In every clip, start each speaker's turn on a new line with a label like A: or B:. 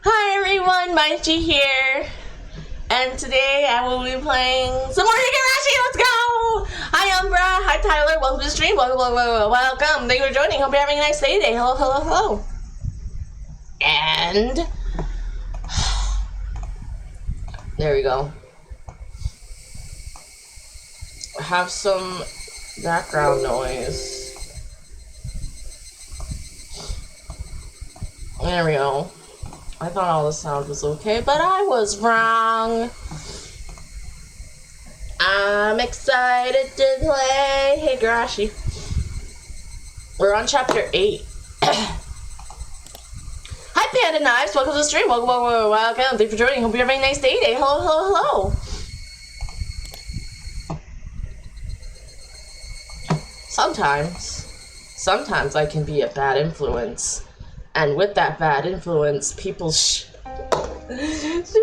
A: Hi everyone, Maichi here, and today I will be playing some more Higurashi. Let's go! Hi Umbra, hi Tyler, welcome to the stream, welcome, thank you for joining, hope you're having a nice day today, hello. And, there we go. Have some background noise. There we go. I thought all the sound was okay, but I was wrong. I'm excited to play Higurashi. We're on chapter 8. Hi Panda Knives, welcome to the stream. Welcome. Thank you for joining. Hope you're having a nice day today. Hello. Sometimes I can be a bad influence. And with that bad influence, people should listen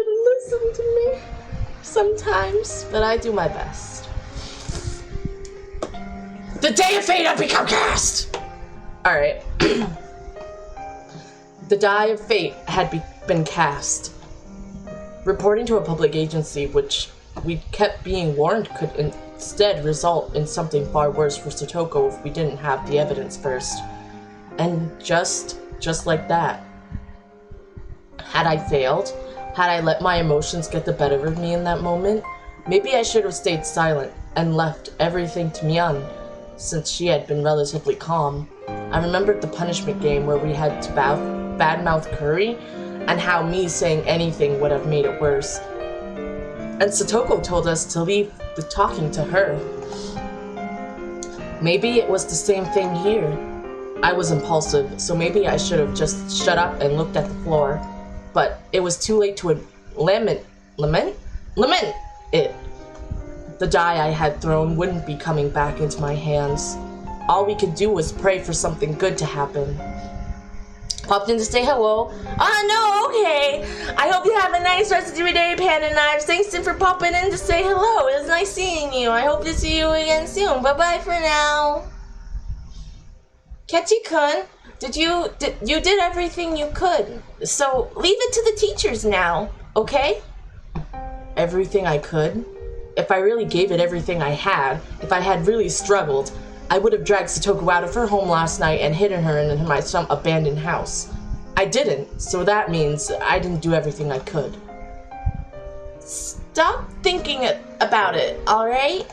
A: to me sometimes, but I do my best. The day of fate had become cast! Alright. The die of fate had been cast. Reporting to a public agency, which we kept being warned could instead result in something far worse for Satoko if we didn't have the evidence first. And just like that. Had I failed? Had I let my emotions get the better of me in that moment? Maybe I should have stayed silent and left everything to Mian, since she had been relatively calm. I remembered the punishment game where we had to badmouth Curry, and how me saying anything would have made it worse. And Satoko told us to leave the talking to her. Maybe it was the same thing here. I was impulsive, so maybe I should have just shut up and looked at the floor. But it was too late to lament it. The die I had thrown wouldn't be coming back into my hands. All we could do was pray for something good to happen. Popped in to say hello. No, okay. I hope you have a nice rest of your day, Panda Knives. Thanks for popping in to say hello. It was nice seeing you. I hope to see you again soon. Bye-bye for now. Ketchi-kun, you did everything you could, so leave it to the teachers now, okay? Everything I could? If I really gave it everything I had, if I had really struggled, I would have dragged Satoko out of her home last night and hidden her in some abandoned house. I didn't, so that means I didn't do everything I could. Stop thinking about it, alright?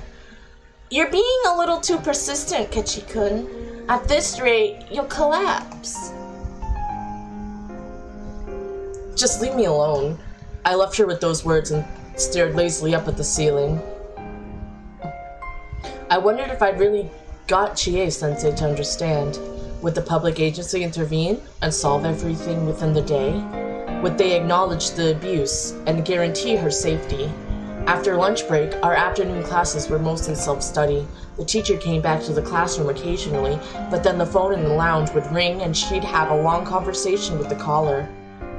A: You're being a little too persistent, Ketchi-kun. At this rate, you'll collapse. Just leave me alone. I left her with those words and stared lazily up at the ceiling. I wondered if I'd really got Chie-sensei to understand. Would the public agency intervene and solve everything within the day? Would they acknowledge the abuse and guarantee her safety? After lunch break, our afternoon classes were mostly self-study. The teacher came back to the classroom occasionally, but then the phone in the lounge would ring and she'd have a long conversation with the caller.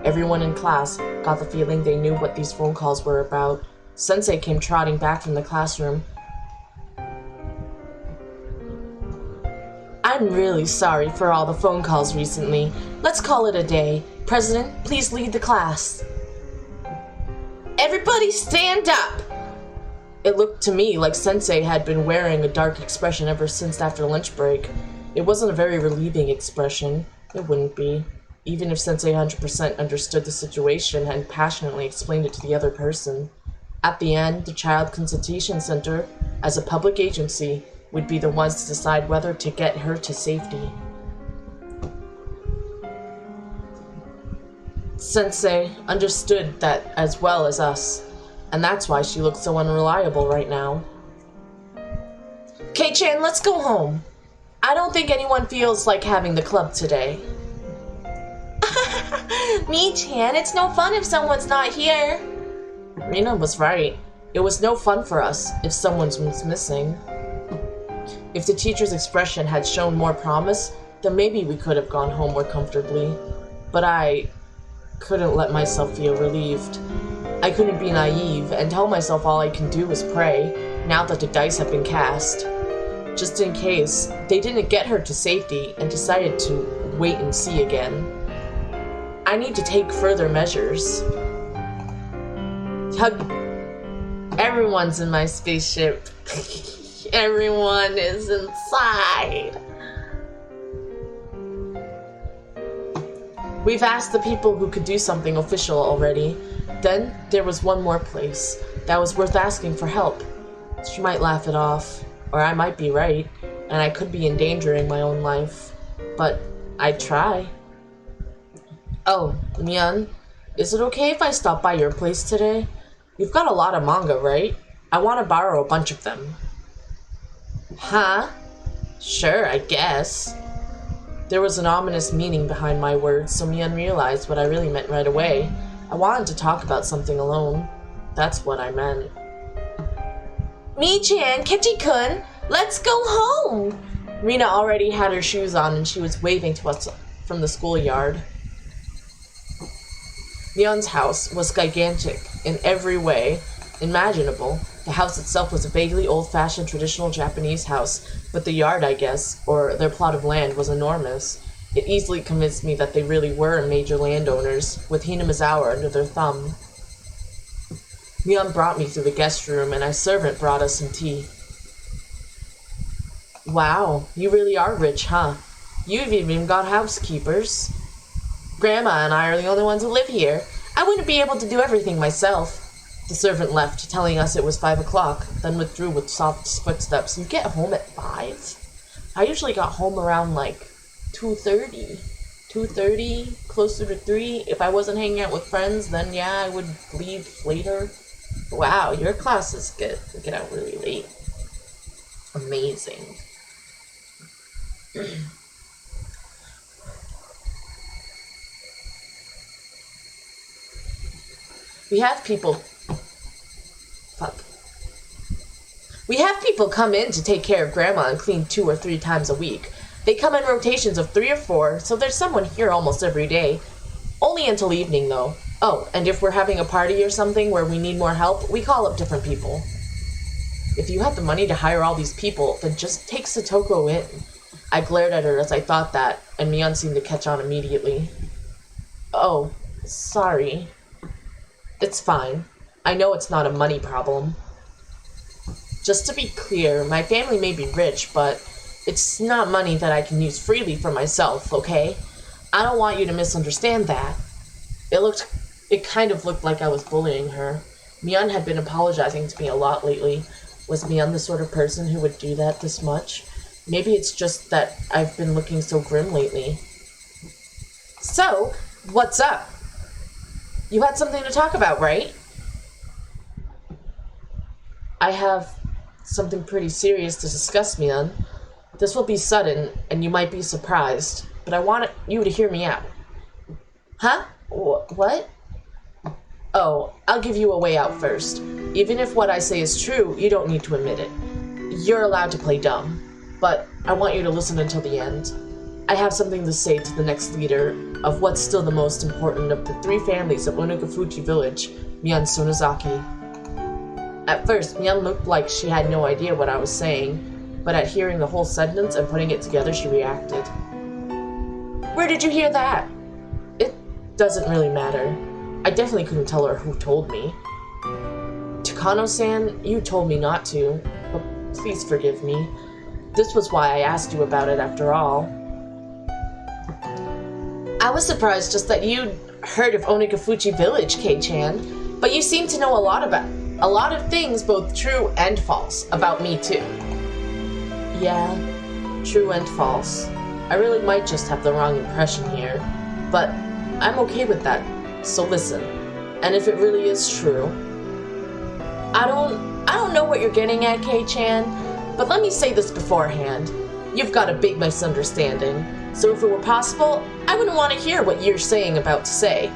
A: Everyone in class got the feeling they knew what these phone calls were about. Sensei came trotting back from the classroom. I'm really sorry for all the phone calls recently. Let's call it a day. President, please lead the class. Everybody stand up! It looked to me like Sensei had been wearing a dark expression ever since after lunch break. It wasn't a very relieving expression. It wouldn't be. Even if Sensei 100% understood the situation and passionately explained it to the other person. At the end, the Child Consultation Center, as a public agency, would be the ones to decide whether to get her to safety. Sensei understood that as well as us, and that's why she looked so unreliable right now. Kei-chan, let's go home. I don't think anyone feels like having the club today. Me-chan, it's no fun if someone's not here. Rina was right. It was no fun for us if someone was missing. If the teacher's expression had shown more promise, then maybe we could have gone home more comfortably. But I couldn't let myself feel relieved. I couldn't be naive and tell myself all I can do is pray, now that the dice have been cast. Just in case, they didn't get her to safety and decided to wait and see again. I need to take further measures. Everyone's in my spaceship. Everyone is inside. We've asked the people who could do something official already. Then there was one more place that was worth asking for help. She might laugh it off, or I might be right, and I could be endangering my own life. But I'd try. Oh, Mian, is it okay if I stop by your place today? You've got a lot of manga, right? I want to borrow a bunch of them. Huh? Sure, I guess. There was an ominous meaning behind my words, so Mian realized what I really meant right away. I wanted to talk about something alone. That's what I meant. Mi-chan, Kechi-kun, let's go home! Rina already had her shoes on and she was waving to us from the schoolyard. Mian's house was gigantic in every way imaginable. The house itself was a vaguely old-fashioned traditional Japanese house, but the yard, I guess, or their plot of land, was enormous. It easily convinced me that they really were major landowners, with Hinamizawa under their thumb. Mian brought me through the guest room, and a servant brought us some tea. Wow, you really are rich, huh? You've even got housekeepers. Grandma and I are the only ones who live here. I wouldn't be able to do everything myself. The servant left, telling us it was 5 o'clock, then withdrew with soft footsteps. You get home at 5? I usually got home around, 2:30. 2:30, closer to 3. If I wasn't hanging out with friends, then yeah, I would leave later. Wow, your classes get out really late. Amazing. We have people come in to take care of Grandma and clean 2 or 3 times a week. They come in rotations of 3 or 4, so there's someone here almost every day. Only until evening, though. Oh, and if we're having a party or something where we need more help, we call up different people. If you have the money to hire all these people, then just take Satoko in. I glared at her as I thought that, and Mian seemed to catch on immediately. Oh, sorry. It's fine. I know it's not a money problem. Just to be clear, my family may be rich, but it's not money that I can use freely for myself, okay? I don't want you to misunderstand that. It kind of looked like I was bullying her. Mian had been apologizing to me a lot lately. Was Mian the sort of person who would do that this much? Maybe it's just that I've been looking so grim lately. So, what's up? You had something to talk about, right? I have something pretty serious to discuss, Mian. This will be sudden, and you might be surprised, but I want you to hear me out. Huh? What? Oh, I'll give you a way out first. Even if what I say is true, you don't need to admit it. You're allowed to play dumb, but I want you to listen until the end. I have something to say to the next leader of what's still the most important of the 3 families of Onagafuchi village, Mian Sonozaki. At first, Mian looked like she had no idea what I was saying, but at hearing the whole sentence and putting it together, she reacted. Where did you hear that? It doesn't really matter. I definitely couldn't tell her who told me. Takano-san, you told me not to, but please forgive me. This was why I asked you about it after all. I was surprised just that you'd heard of Onagafuchi village, Kei-chan, but you seem to know a lot of things, both true and false, about me too. Yeah, true and false. I really might just have the wrong impression here, but I'm okay with that, so listen. And if it really is true, I don't know what you're getting at, Kei-chan, but let me say this beforehand. You've got a big misunderstanding, so if it were possible, I wouldn't want to hear what you're about to say.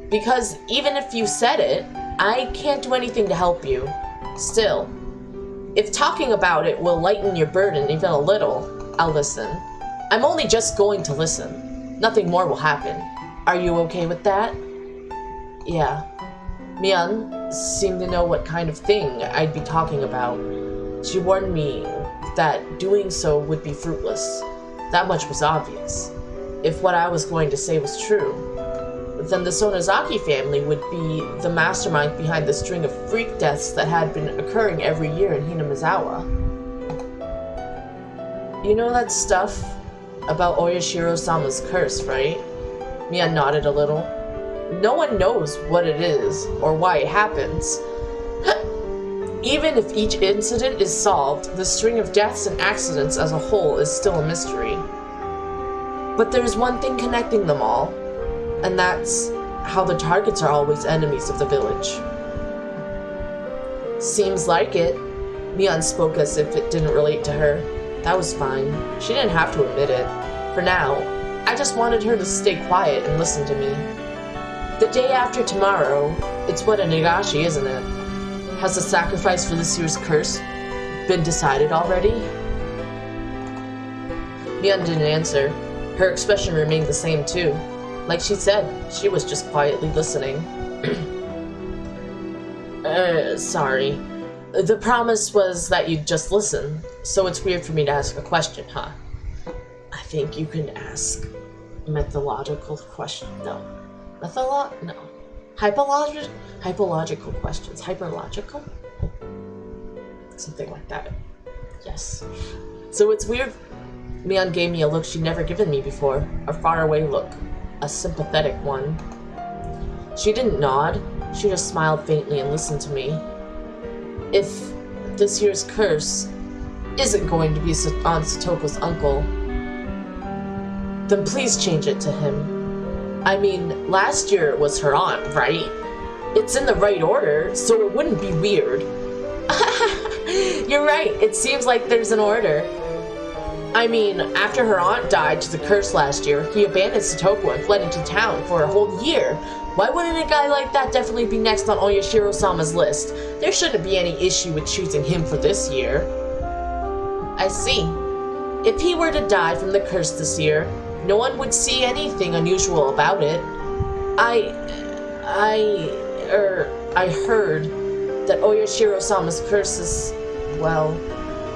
A: Because even if you said it, I can't do anything to help you. Still, if talking about it will lighten your burden even a little, I'll listen. I'm only just going to listen. Nothing more will happen. Are you okay with that? Yeah. Mian seemed to know what kind of thing I'd be talking about. She warned me that doing so would be fruitless. That much was obvious. if what I was going to say was true, then the Sonozaki family would be the mastermind behind the string of freak deaths that had been occurring every year in Hinamizawa. You know that stuff about Oyashiro-sama's curse, right? Mia nodded a little. No one knows what it is or why it happens. Even if each incident is solved, the string of deaths and accidents as a whole is still a mystery. But there's one thing connecting them all, and that's how the targets are always enemies of the village. Seems like it. Mian spoke as if it didn't relate to her. That was fine. She didn't have to admit it. For now, I just wanted her to stay quiet and listen to me. The day after tomorrow, it's what a Nagashi, isn't it? Has the sacrifice for this year's curse been decided already? Mian didn't answer. Her expression remained the same too. Like she said, she was just quietly listening. Sorry. The promise was that you'd just listen, so it's weird for me to ask a question, huh? I think you can ask methodological questions. No. No. Hypological questions. Hyperlogical? Something like that. Yes. So it's weird. Mian gave me a look she'd never given me before. A faraway look. A sympathetic one. She didn't nod. She just smiled faintly and listened to me. If this year's curse isn't going to be on Satoko's uncle, then please change it to him. I mean, last year it was her aunt, right? It's in the right order, so it wouldn't be weird. You're right, it seems like there's an order. I mean, after her aunt died to the curse last year, he abandoned Satoko and fled into town for a whole year. Why wouldn't a guy like that definitely be next on Oyashiro-sama's list? There shouldn't be any issue with choosing him for this year. I see. If he were to die from the curse this year, no one would see anything unusual about it. I heard that Oyashiro-sama's curse is, well,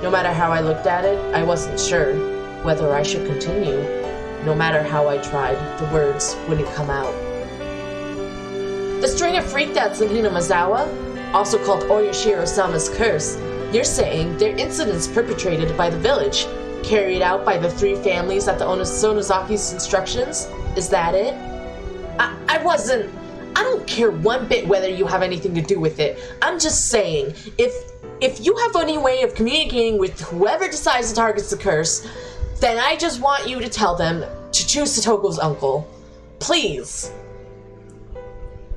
A: no matter how I looked at it, I wasn't sure whether I should continue. No matter how I tried, the words wouldn't come out. The string of freak deaths in Hinamizawa, also called Oyashiro-sama's curse, you're saying they're incidents perpetrated by the village, carried out by the three families at the Sonozaki's instructions? Is that it? I don't care one bit whether you have anything to do with it. I'm just saying, if you have any way of communicating with whoever decides to target the curse, then I just want you to tell them to choose Satoko's uncle. Please.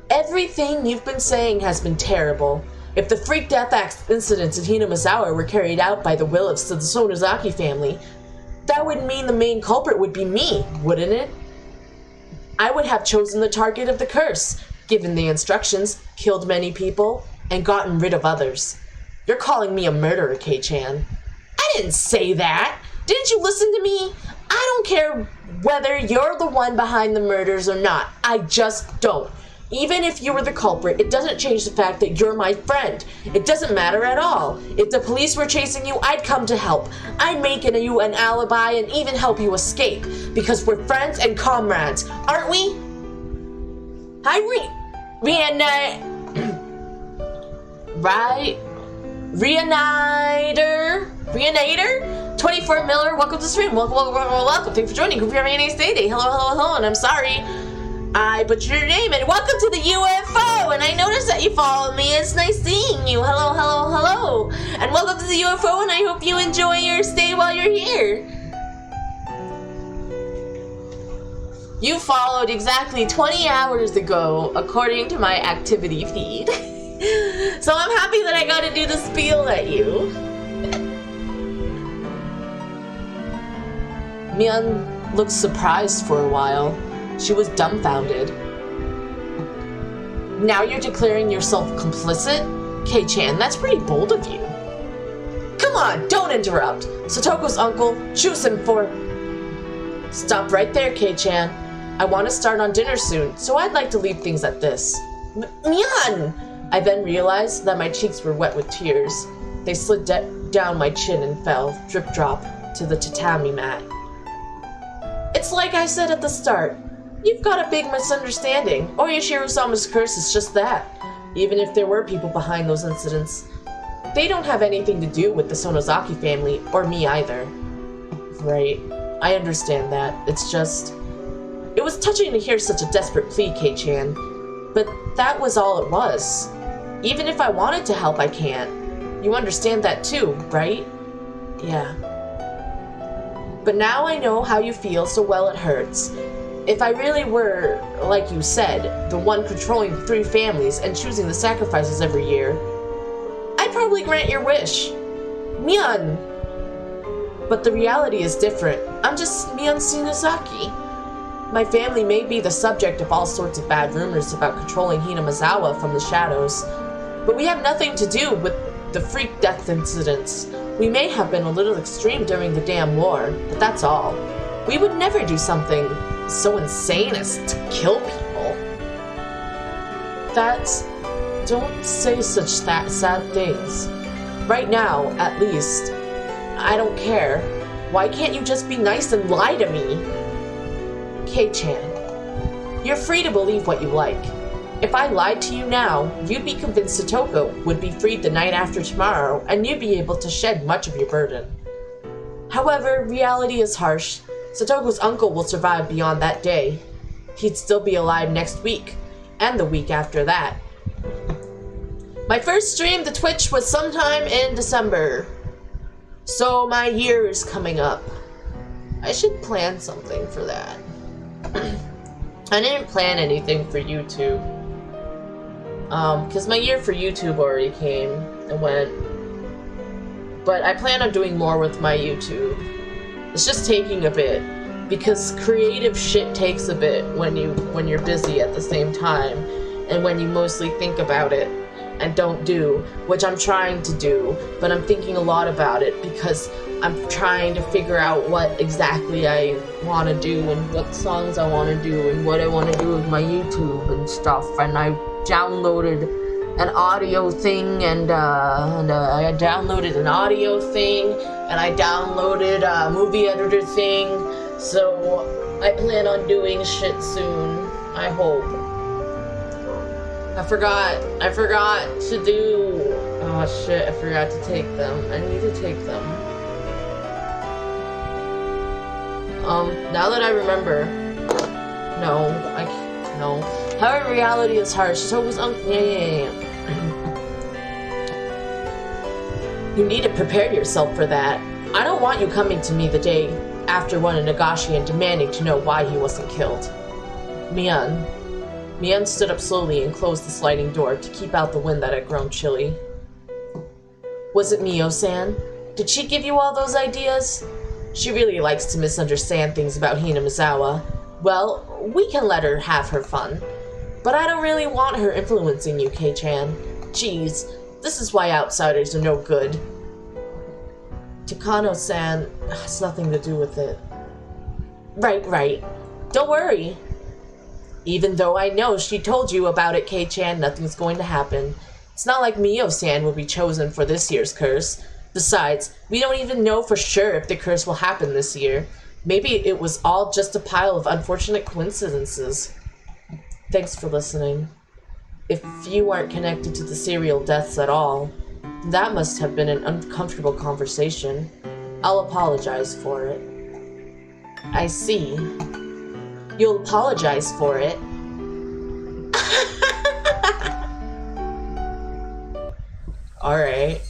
A: Everything you've been saying has been terrible. If the freak death incidents in Hinamizawa were carried out by the will of the Sonozaki family, that would mean the main culprit would be me, wouldn't it? I would have chosen the target of the curse, given the instructions, killed many people, and gotten rid of others. You're calling me a murderer, Kei-chan. I didn't say that! Didn't you listen to me? I don't care whether you're the one behind the murders or not. I just don't. Even if you were the culprit, it doesn't change the fact that you're my friend. It doesn't matter at all. If the police were chasing you, I'd come to help. I'd make you an alibi and even help you escape. Because we're friends and comrades, aren't we? Hi, Reanider? 24 Miller, welcome to the stream. Welcome. Thanks for joining. Hope you're having a nice day. Hello, and I'm sorry I butchered your name, and welcome to the UFO, and I noticed that you followed me. It's nice seeing you. Hello, and welcome to the UFO, and I hope you enjoy your stay while you're here. You followed exactly 20 hours ago, according to my activity feed. So I'm happy that I got to do the spiel at you. Mian looked surprised for a while. She was dumbfounded. Now you're declaring yourself complicit? Kei-chan, that's pretty bold of you. Come on, don't interrupt. Satoko's uncle, choose him for... Stop right there, Kei-chan. I want to start on dinner soon, so I'd like to leave things at this. Mian! I then realized that my cheeks were wet with tears. They slid down my chin and fell, drip-drop, to the tatami mat. It's like I said at the start. You've got a big misunderstanding. Oyashiro-sama's curse is just that. Even if there were people behind those incidents, they don't have anything to do with the Sonozaki family, or me either. Right. I understand that. It's just... It was touching to hear such a desperate plea, Kei-chan. But that was all it was. Even if I wanted to help, I can't. You understand that too, right? Yeah. But now I know how you feel, so well it hurts. If I really were, like you said, the one controlling the 3 families and choosing the sacrifices every year, I'd probably grant your wish. Mian! But the reality is different. I'm just Mian Shinozaki. My family may be the subject of all sorts of bad rumors about controlling Hinamizawa from the shadows, but we have nothing to do with the freak death incidents. We may have been a little extreme during the damn war, but that's all. We would never do something so insane as to kill people. Don't say such sad things. Right now, at least, I don't care. Why can't you just be nice and lie to me? Kei-chan, you're free to believe what you like. If I lied to you now, you'd be convinced Satoko would be freed the night after tomorrow, and you'd be able to shed much of your burden. However, reality is harsh. Satoko's uncle will survive beyond that day. He'd still be alive next week, and the week after that. My first stream to Twitch was sometime in December. So my year is coming up. I should plan something for that. I didn't plan anything for YouTube. Because my year for YouTube already came and went. But I plan on doing more with my YouTube. It's just taking a bit. Because creative shit takes a bit when you're busy at the same time. And when you mostly think about it and don't do, which I'm trying to do, but I'm thinking a lot about it because I'm trying to figure out what exactly I want to do and what songs I want to do and what I want to do with my YouTube and stuff. And I downloaded an audio thing and I downloaded an audio thing and I downloaded a movie editor thing. So I plan on doing shit soon. I hope. I forgot to do... Oh shit, I forgot to take them. I need to take them. Now that I remember... No, I can't... No. However, reality is harsh. So was yeah. You need to prepare yourself for that. I don't want you coming to me the day after one in Nagashi and demanding to know why he wasn't killed. Mian stood up slowly and closed the sliding door to keep out the wind that had grown chilly. Was it Mio-san? Did she give you all those ideas? She really likes to misunderstand things about Hinamizawa. Well, we can let her have her fun. But I don't really want her influencing you, Kei-chan. Jeez, this is why outsiders are no good. Takano-san has nothing to do with it. Right. Don't worry. Even though I know she told you about it, Kei-chan, nothing's going to happen. It's not like Mio-san will be chosen for this year's curse. Besides, we don't even know for sure if the curse will happen this year. Maybe it was all just a pile of unfortunate coincidences. Thanks for listening. If you aren't connected to the serial deaths at all, that must have been an uncomfortable conversation. I'll apologize for it. I see. You'll apologize for it. Alright.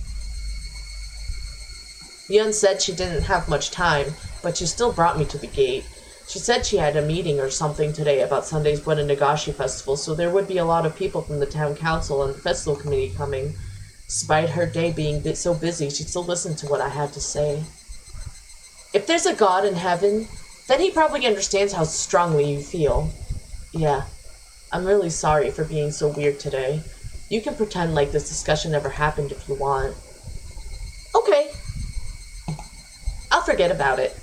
A: Yun said she didn't have much time, but she still brought me to the gate. She said she had a meeting or something today about Sunday's Buena Nagashi festival, so there would be a lot of people from the town council and the festival committee coming. Despite her day being so busy, she still listened to what I had to say. If there's a God in heaven, then he probably understands how strongly you feel. Yeah, I'm really sorry for being so weird today. You can pretend like this discussion never happened if you want. Okay. I'll forget about it.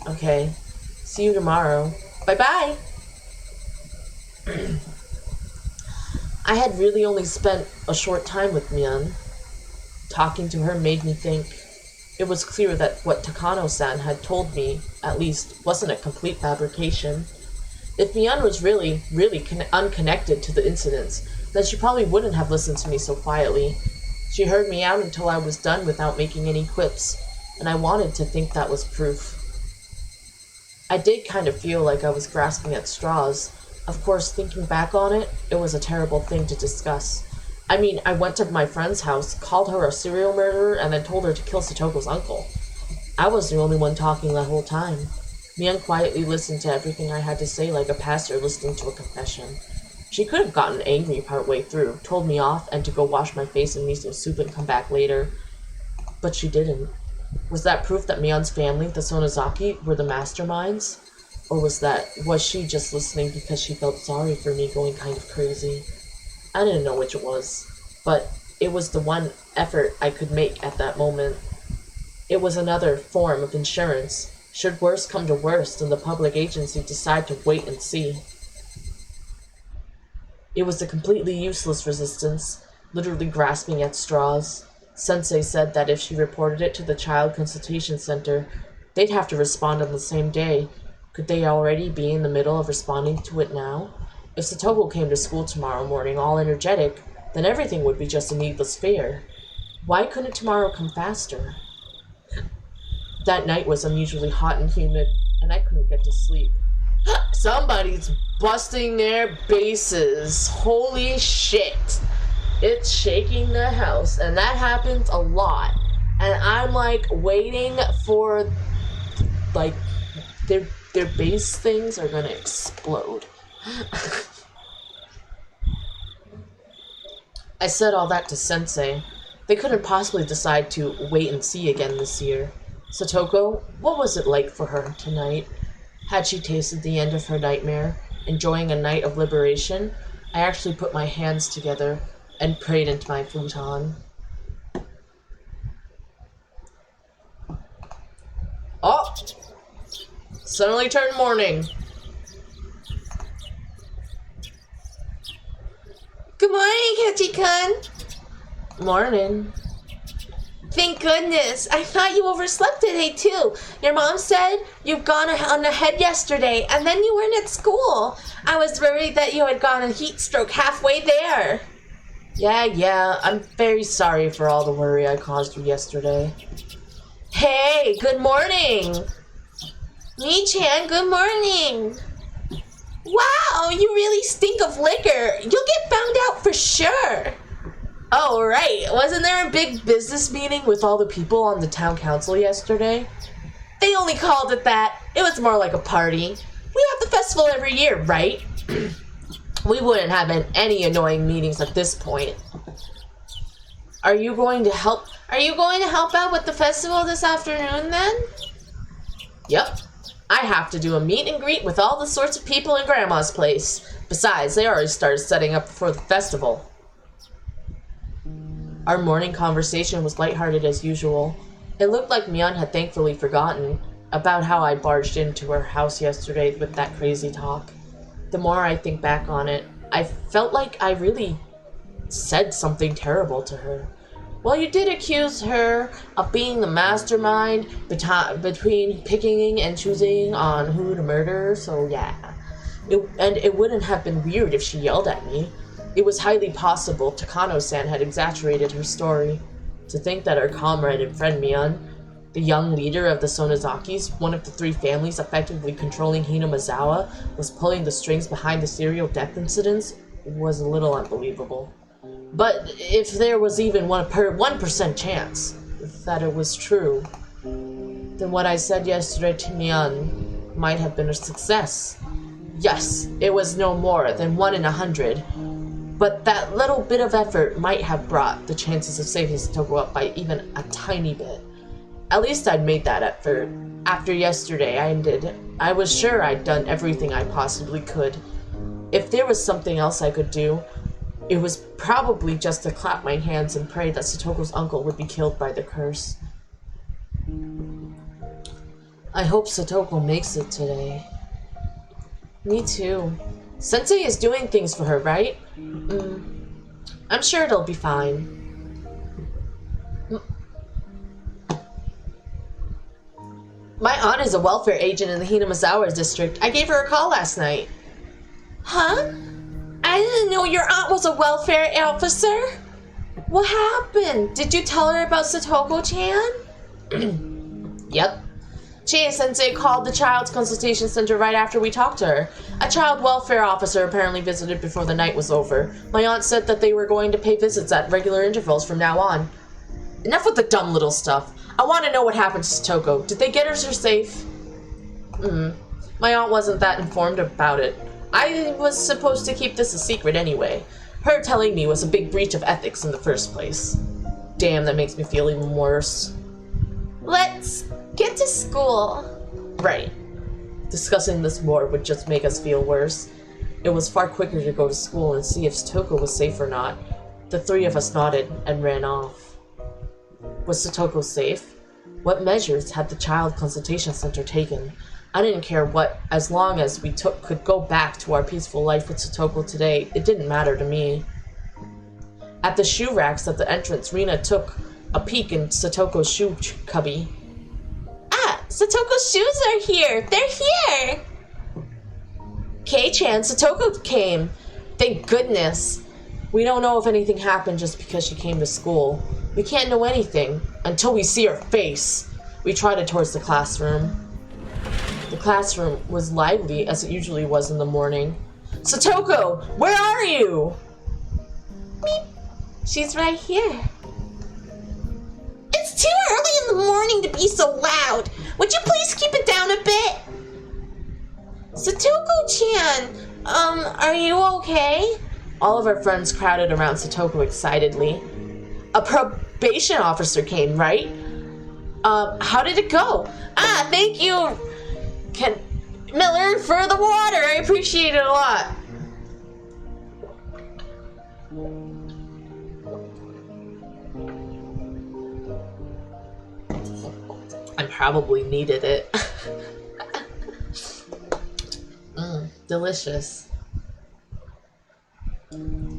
A: Okay. See you tomorrow. Bye-bye. I had really only spent a short time with Mian. Talking to her made me think. It was clear that what Takano-san had told me, at least, wasn't a complete fabrication. If Mian was really unconnected to the incidents, then she probably wouldn't have listened to me so quietly. She heard me out until I was done without making any quips, and I wanted to think that was proof. I did kind of feel like I was grasping at straws. Of course, thinking back on it, it was a terrible thing to discuss. I mean, I went to my friend's house, called her a serial murderer, and then told her to kill Satoko's uncle. I was the only one talking the whole time. Mian quietly listened to everything I had to say like a pastor listening to a confession. She could have gotten angry partway through, told me off, and to go wash my face in miso soup and come back later. But she didn't. Was that proof that Mian's family, the Sonozaki, were the masterminds? Or was she just listening because she felt sorry for me going kind of crazy? I didn't know which it was, but it was the one effort I could make at that moment. It was another form of insurance, should worse come to worst and the public agency decide to wait and see. It was a completely useless resistance, literally grasping at straws. Sensei said that if she reported it to the Child Consultation Center, they'd have to respond on the same day. Could they already be in the middle of responding to it now? If Satoko came to school tomorrow morning all energetic, then everything would be just a needless fear. Why couldn't tomorrow come faster? That night was unusually hot and humid, and I couldn't get to sleep. Somebody's busting their bases. Holy shit. It's shaking the house, and that happens a lot. And I'm like waiting for their base things are gonna explode. I said all that to Sensei. They couldn't possibly decide to wait and see again this year. Satoko, what was it like for her tonight? Had she tasted the end of her nightmare, enjoying a night of liberation? I actually put my hands together and prayed into my futon. Oh! Suddenly turned morning.
B: Good morning, Hachi-kun.
A: Morning.
B: Thank goodness. I thought you overslept today, too. Your mom said you'd gone on ahead yesterday, and then you weren't at school. I was worried that you had gotten a heat stroke halfway there.
A: Yeah, I'm very sorry for all the worry I caused you yesterday.
B: Hey, good morning. Mi-chan, good morning. Wow, you really stink of liquor. You'll get found out for sure.
A: Oh, right. Wasn't there a big business meeting with all the people on the town council yesterday?
B: They only called it that. It was more like a party. We have the festival every year, right?
A: We wouldn't have any annoying meetings at this point. Are you going to help
B: out with the festival this afternoon, then?
A: Yep. I have to do a meet and greet with all the sorts of people in Grandma's place. Besides, they already started setting up for the festival. Our morning conversation was lighthearted as usual. It looked like Mian had thankfully forgotten about how I barged into her house yesterday with that crazy talk. The more I think back on it, I felt like I really said something terrible to her. Well, you did accuse her of being the mastermind between picking and choosing on who to murder, so yeah. It wouldn't have been weird if she yelled at me. It was highly possible Takano-san had exaggerated her story. To think that our comrade and friend Mian, the young leader of the Sonozakis, one of the three families effectively controlling Hinamizawa, was pulling the strings behind the serial death incidents was a little unbelievable. But if there was even 1% chance that it was true, then what I said yesterday to Mian might have been a success. Yes, it was no more than 1 in 100, but that little bit of effort might have brought the chances of saving Satoko up by even a tiny bit. At least I'd made that effort. After yesterday, I was sure I'd done everything I possibly could. If there was something else I could do, it was probably just to clap my hands and pray that Satoko's uncle would be killed by the curse. I hope Satoko makes it today. Me too. Sensei is doing things for her, right? I'm sure it'll be fine. My aunt is a welfare agent in the Hinamazawa district. I gave her a call last night.
B: Huh? I didn't know your aunt was a welfare officer. What happened? Did you tell her about Satoko-chan?
A: Yep. Chie-sensei called the Child's Consultation Center right after we talked to her. A child welfare officer apparently visited before the night was over. My aunt said that they were going to pay visits at regular intervals from now on. Enough with the dumb little stuff. I want to know what happened to Satoko. Did they get her safe? My aunt wasn't that informed about it. I was supposed to keep this a secret anyway. Her telling me was a big breach of ethics in the first place. Damn, that makes me feel even worse.
B: Let's get to school.
A: Right. Discussing this more would just make us feel worse. It was far quicker to go to school and see if Satoko was safe or not. The three of us nodded and ran off. Was Satoko safe? What measures had the Child Consultation Center taken? I didn't care what, as long as we could go back to our peaceful life with Satoko today, it didn't matter to me. At the shoe racks at the entrance, Rina took a peek in Satoko's shoe cubby.
B: Ah, Satoko's shoes are here! They're here!
A: Kei-chan, Satoko came. Thank goodness. We don't know if anything happened just because she came to school. We can't know anything until we see her face. We trotted towards the classroom. The classroom was lively as it usually was in the morning. Satoko, where are you?
B: Meep. She's right here. It's too early in the morning to be so loud. Would you please keep it down a bit? Satoko-chan, are you okay?
A: All of our friends crowded around Satoko excitedly. A probation officer came, right? How did it go?
B: Ah, thank you,
A: Miller, for the water. I appreciate it a lot. I probably needed it. Delicious.
B: Who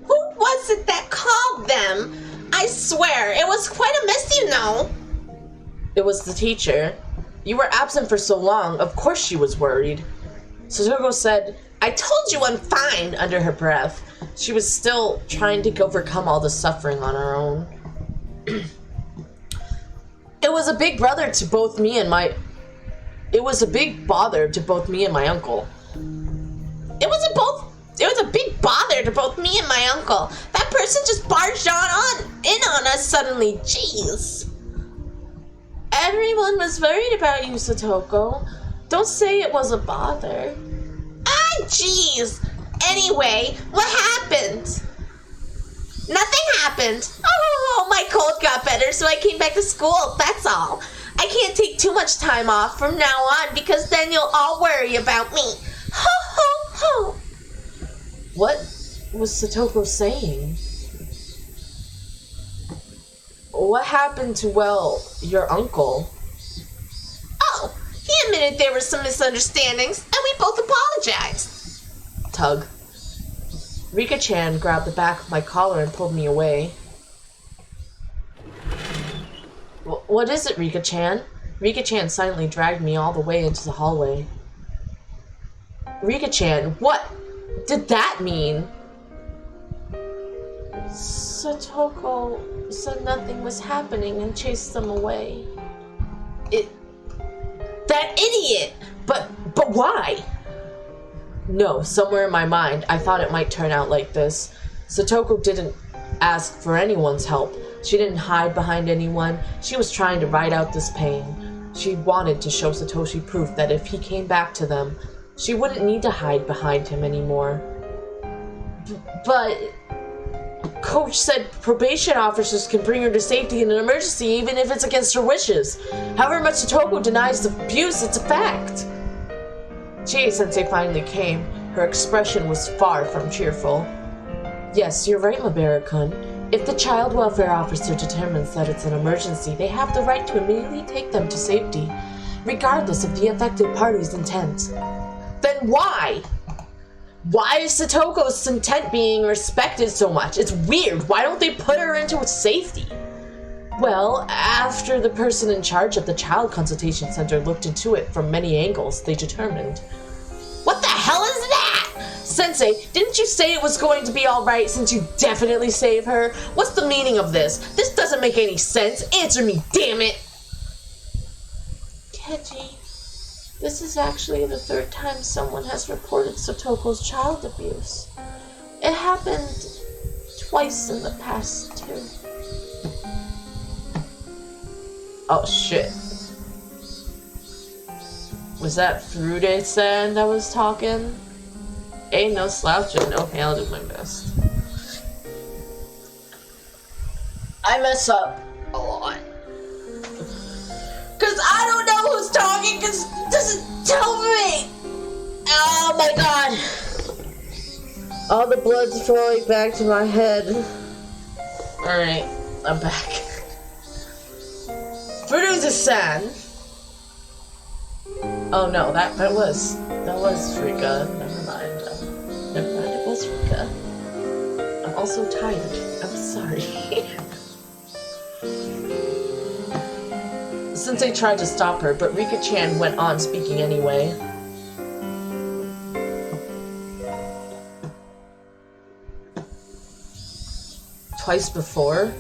B: was it that called them? I swear, it was quite a mess, you know.
A: It was the teacher. You were absent for so long, of course she was worried. Satoko said, I told you I'm fine, under her breath. She was still trying to overcome all the suffering on her own. It was a big bother to both me and my uncle.
B: It was a big bother to both me and my uncle. That person just barged in on us suddenly. Jeez.
A: Everyone was worried about you, Satoko. Don't say it was a bother.
B: Ah, jeez. Anyway, what happened? Nothing happened. Oh, my cold got better, so I came back to school. That's all. I can't take too much time off from now on because then you'll all worry about me. Ho, ho, ho.
A: What was Satoko saying? What happened to, your uncle?
B: Oh, he admitted there were some misunderstandings, and we both apologized.
A: Tug. Rika-chan grabbed the back of my collar and pulled me away. What is it, Rika-chan? Rika-chan silently dragged me all the way into the hallway. Rika-chan, what did that mean? Satoko said nothing was happening and chased them away.
B: That idiot!
A: But why? No, somewhere in my mind, I thought it might turn out like this. Satoko didn't ask for anyone's help. She didn't hide behind anyone. She was trying to ride out this pain. She wanted to show Satoshi proof that if he came back to them, she wouldn't need to hide behind him anymore. But Coach said probation officers can bring her to safety in an emergency even if it's against her wishes. However much Satoko denies the abuse, it's a fact. Chie-sensei finally came. Her expression was far from cheerful. Yes, you're right, Mabera-kun. If the child welfare officer determines that it's an emergency, they have the right to immediately take them to safety, regardless of the affected party's intent. Then why? Why is Satoko's intent being respected so much? It's weird. Why don't they put her into safety? Well, after the person in charge of the Child Consultation Center looked into it from many angles, they determined. What the hell is that? Sensei, didn't you say it was going to be alright since you definitely saved her? What's the meaning of this? This doesn't make any sense. Answer me, damn it!
B: Keiji, this is actually the third time someone has reported Satoko's child abuse. It happened twice in the past, too.
A: Oh shit. Was that Furude-san that was talking? Ain't no slouching. Okay, I'll do my best. I mess up a lot. Cause I don't know who's talking, cause it doesn't tell me! Oh my god! All the blood's flowing back to my head. Alright, I'm back. Furude-san! Oh no, that was Rika. Never mind, it was Rika. I'm also tired. I'm sorry. Sensei tried to stop her, but Rika-chan went on speaking anyway. Twice before?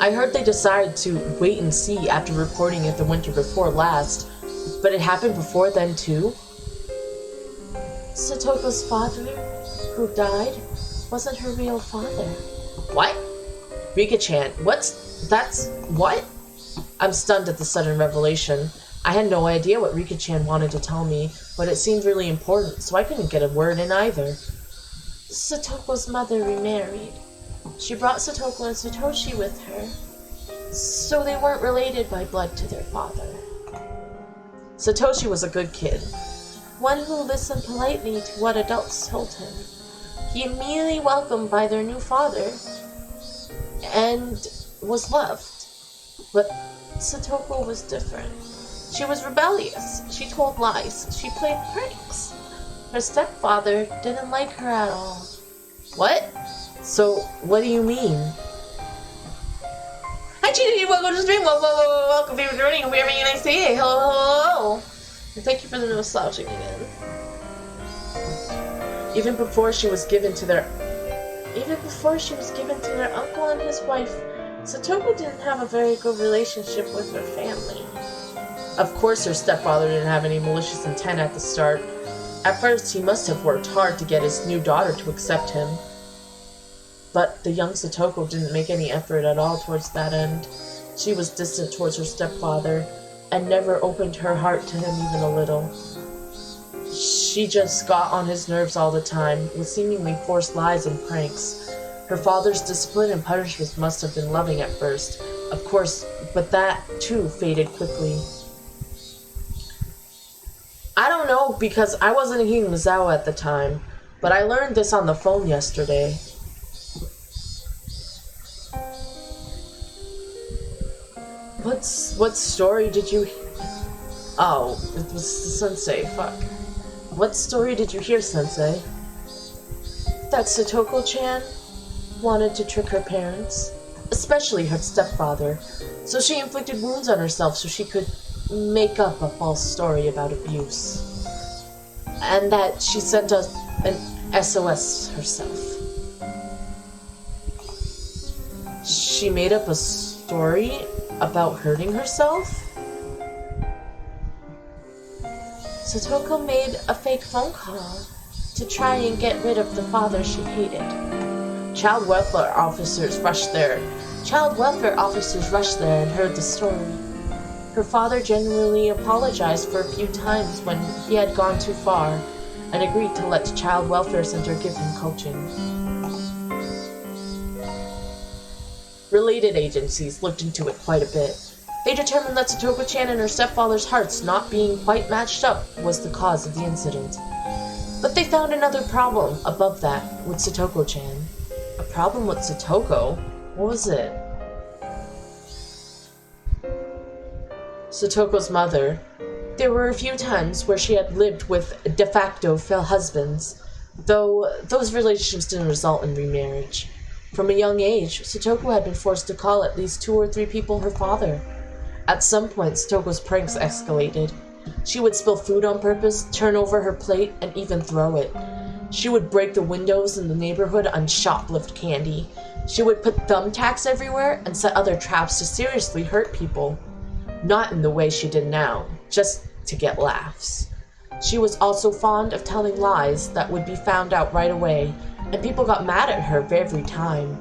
A: I heard they decided to wait and see after reporting it the winter before last, but it happened before then too?
B: Satoko's father, who died, wasn't her real father.
A: What? Rika-chan, what? I'm stunned at the sudden revelation. I had no idea what Rika-chan wanted to tell me, but it seemed really important, so I couldn't get a word in either.
B: Satoko's mother remarried. She brought Satoko and Satoshi with her, so they weren't related by blood to their father.
A: Satoshi was a good kid.
B: One who listened politely to what adults told him. He immediately welcomed by their new father, and was loved. But Satoko was different. She was rebellious, she told lies, she played pranks. Her stepfather didn't like her at all.
A: What? So, what do you mean?
B: Hi, Cheetah, welcome to the stream. Welcome to the journey. Hope you're having a nice day. Hello. And thank you for the no slouching again.
A: Even before she was given to their
B: uncle and his wife, Satoko didn't have a very good relationship with her family.
A: Of course her stepfather didn't have any malicious intent at the start. At first, he must have worked hard to get his new daughter to accept him. But the young Satoko didn't make any effort at all towards that end. She was distant towards her stepfather, and never opened her heart to him even a little. She just got on his nerves all the time, with seemingly forced lies and pranks. Her father's discipline and punishment must have been loving at first, of course, but that, too, faded quickly. I don't know, because I wasn't in Higumazawa at the time, but I learned this on the phone yesterday. What story did you... Oh, it was the Sensei, fuck. What story did you hear, Sensei?
B: That Satoko-chan wanted to trick her parents,
A: especially her stepfather, so she inflicted wounds on herself so she could make up a false story about abuse. And that she sent us an SOS herself. She made up a story about hurting herself?
B: Satoko made a fake phone call to try and get rid of the father she hated.
A: Child welfare officers rushed there and heard the story. Her father genuinely apologized for a few times when he had gone too far, and agreed to let the Child Welfare Center give him coaching. Related agencies looked into it quite a bit. They determined that Satoko-chan and her stepfather's hearts not being quite matched up was the cause of the incident. But they found another problem above that with Satoko-chan. A problem with Satoko? What was it? Satoko's mother, There were a few times where she had lived with de facto husbands, though those relationships didn't result in remarriage. From a young age, Satoko had been forced to call at least 2 or 3 people her father. At some point, Satoko's pranks escalated. She would spill food on purpose, turn over her plate, and even throw it. She would break the windows in the neighborhood and shoplift candy. She would put thumbtacks everywhere and set other traps to seriously hurt people. Not in the way she did now, just to get laughs. She was also fond of telling lies that would be found out right away, and people got mad at her every time.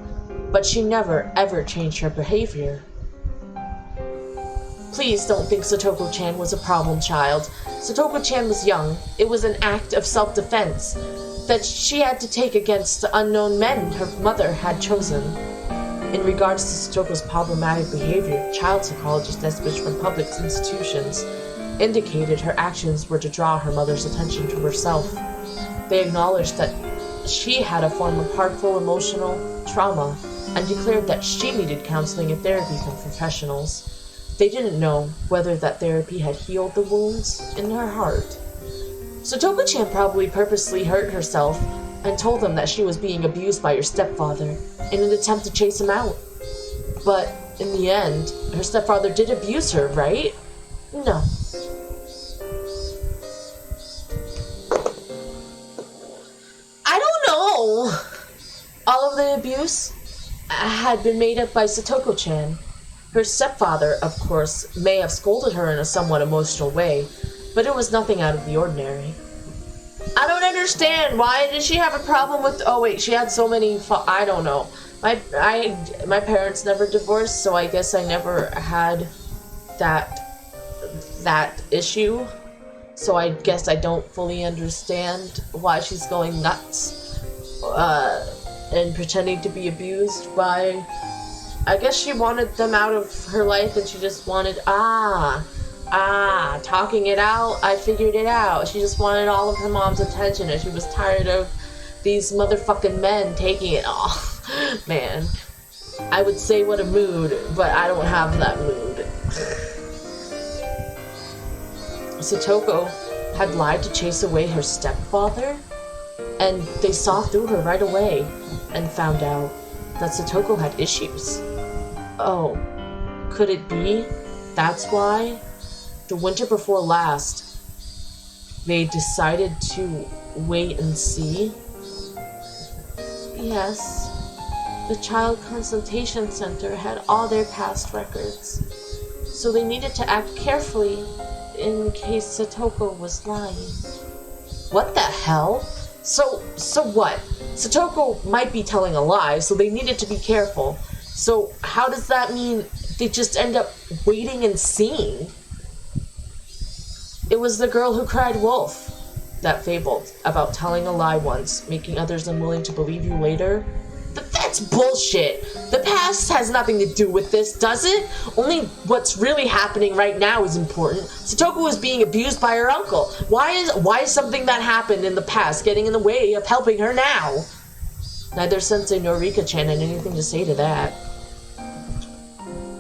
A: But she never, ever changed her behavior. Please don't think Satoko-chan was a problem child. Satoko-chan was young. It was an act of self-defense that she had to take against the unknown men her mother had chosen. In regards to Satoko's problematic behavior, child psychologists experts from public institutions indicated her actions were to draw her mother's attention to herself. They acknowledged that she had a form of harmful emotional trauma and declared that she needed counseling and therapy from professionals. They didn't know whether that therapy had healed the wounds in her heart. Satoko-chan probably purposely hurt herself and told them that she was being abused by her stepfather in an attempt to chase him out. But in the end, her stepfather did abuse her, right? No. I don't know. All of the abuse had been made up by Satoko-chan. Her stepfather, of course, may have scolded her in a somewhat emotional way, but it was nothing out of the ordinary. I don't understand. Why did she have a problem with... Oh, wait, she had so many... I don't know. My parents never divorced, so I guess I never had that issue. So I guess I don't fully understand why she's going nuts and pretending to be abused by... I guess she wanted them out of her life and she just wanted... talking it out, I figured it out. She just wanted all of her mom's attention and she was tired of these motherfucking men taking it all. Man, I would say what a mood, but I don't have that mood. Satoko had lied to chase away her stepfather, and they saw through her right away and found out that Satoko had issues. Oh, could it be that's why? The winter before last, they decided to wait and see. Yes, the Child Consultation Center had all their past records, so they needed to act carefully in case Satoko was lying. What the hell? So what? Satoko might be telling a lie, so they needed to be careful. So how does that mean they just end up waiting and seeing? It was the girl who cried wolf that fabled about telling a lie once, making others unwilling to believe you later. But that's bullshit. The past has nothing to do with this, does it? Only what's really happening right now is important. Satoko was being abused by her uncle. Why is something that happened in the past getting in the way of helping her now? Neither Sensei nor Rika-chan had anything to say to that.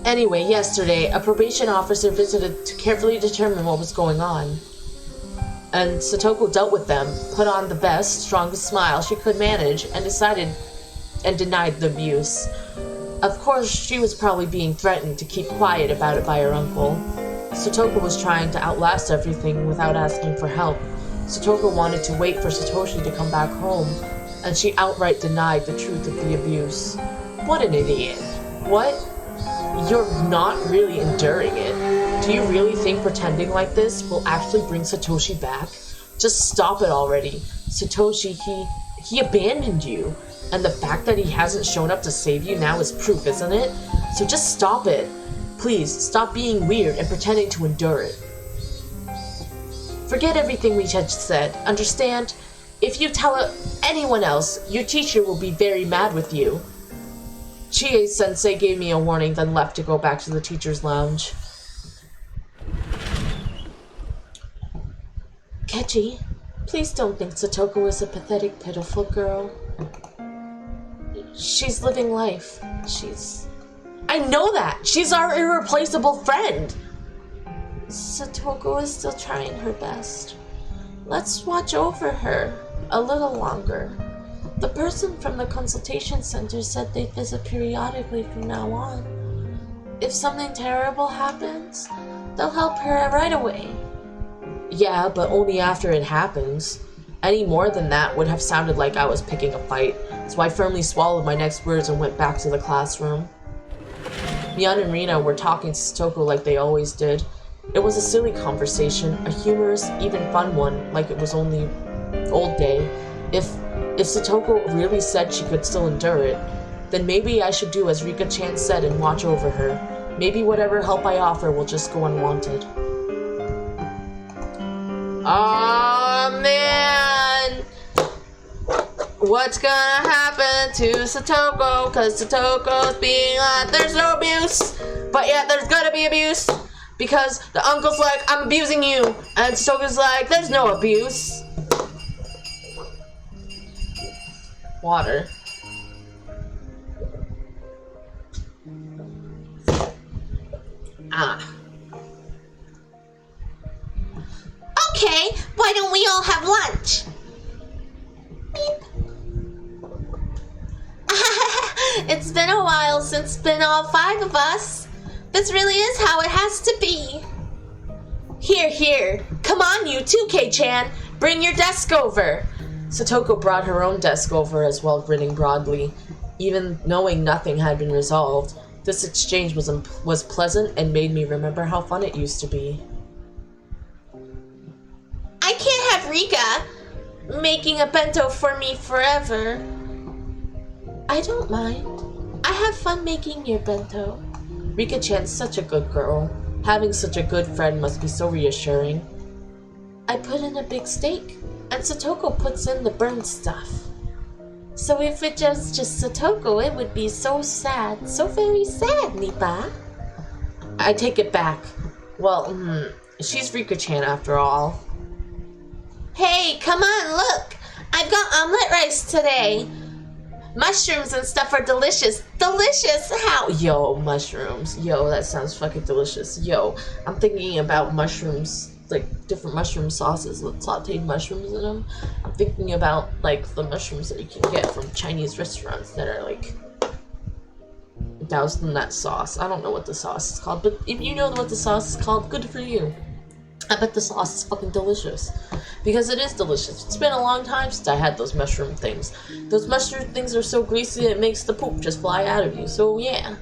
A: Anyway, yesterday, a probation officer visited to carefully determine what was going on. And Satoko dealt with them, put on the best, strongest smile she could manage, and denied the abuse. Of course, she was probably being threatened to keep quiet about it by her uncle. Satoko was trying to outlast everything without asking for help. Satoko wanted to wait for Satoshi to come back home, and she outright denied the truth of the abuse. What an idiot. What? You're not really enduring it. Do you really think pretending like this will actually bring Satoshi back? Just stop it already. Satoshi, he abandoned you. And the fact that he hasn't shown up to save you now is proof, isn't it? So just stop it. Please, stop being weird and pretending to endure it. Forget everything we just said, understand? If you tell anyone else, your teacher will be very mad with you. Chie-sensei gave me a warning, then left to go back to the teacher's lounge. Kechi, please don't think Satoko is a pathetic, pitiful girl. She's living life. I know that! She's our irreplaceable friend!
B: Satoko is still trying her best. Let's watch over her a little longer. The person from the consultation center said they'd visit periodically from now on. If something terrible happens, they'll help her right away.
A: Yeah, but only after it happens. Any more than that would have sounded like I was picking a fight, so I firmly swallowed my next words and went back to the classroom. Mion and Rina were talking to Satoko like they always did. It was a silly conversation, a humorous, even fun one, like it was only old day. If Satoko really said she could still endure it, then maybe I should do as Rika-chan said and watch over her. Maybe whatever help I offer will just go unwanted. Aw, man! What's gonna happen to Satoko? Cause Satoko's being like, there's no abuse, but yet there's gonna be abuse. Because the uncle's like, I'm abusing you. And Satoko's like, there's no abuse. Water. Ah.
B: Okay, why don't we all have lunch? Beep. It's been a while since it's been all 5 of us. This really is how it has to be. Here. Come on, you 2K-chan. Bring your desk over. Satoko brought her own desk over as well, grinning broadly. Even knowing nothing had been resolved, this exchange was pleasant and made me remember how fun it used to be. I can't have Rika making a bento for me forever. I don't mind. I have fun making your bento.
A: Rika-chan's such a good girl. Having such a good friend must be so reassuring.
B: I put in a big steak, and Satoko puts in the burnt stuff. So if it was just Satoko, it would be so sad, so very sad, Nipa.
A: I take it back. Well, she's Rika-chan after all.
B: Hey, come on, look! I've got omelet rice today. Mushrooms and stuff are delicious. Delicious! How?
A: Yo, mushrooms. Yo, that sounds fucking delicious. Yo, I'm thinking about mushrooms, like different mushroom sauces with sauteed mushrooms in them. I'm thinking about like the mushrooms that you can get from Chinese restaurants that are like doused in that sauce. I don't know what the sauce is called, but if you know what the sauce is called, good for you. I bet the sauce is fucking delicious. Because it is delicious. It's been a long time since I had those mushroom things. Those mushroom things are so greasy it makes the poop just fly out of you. So yeah,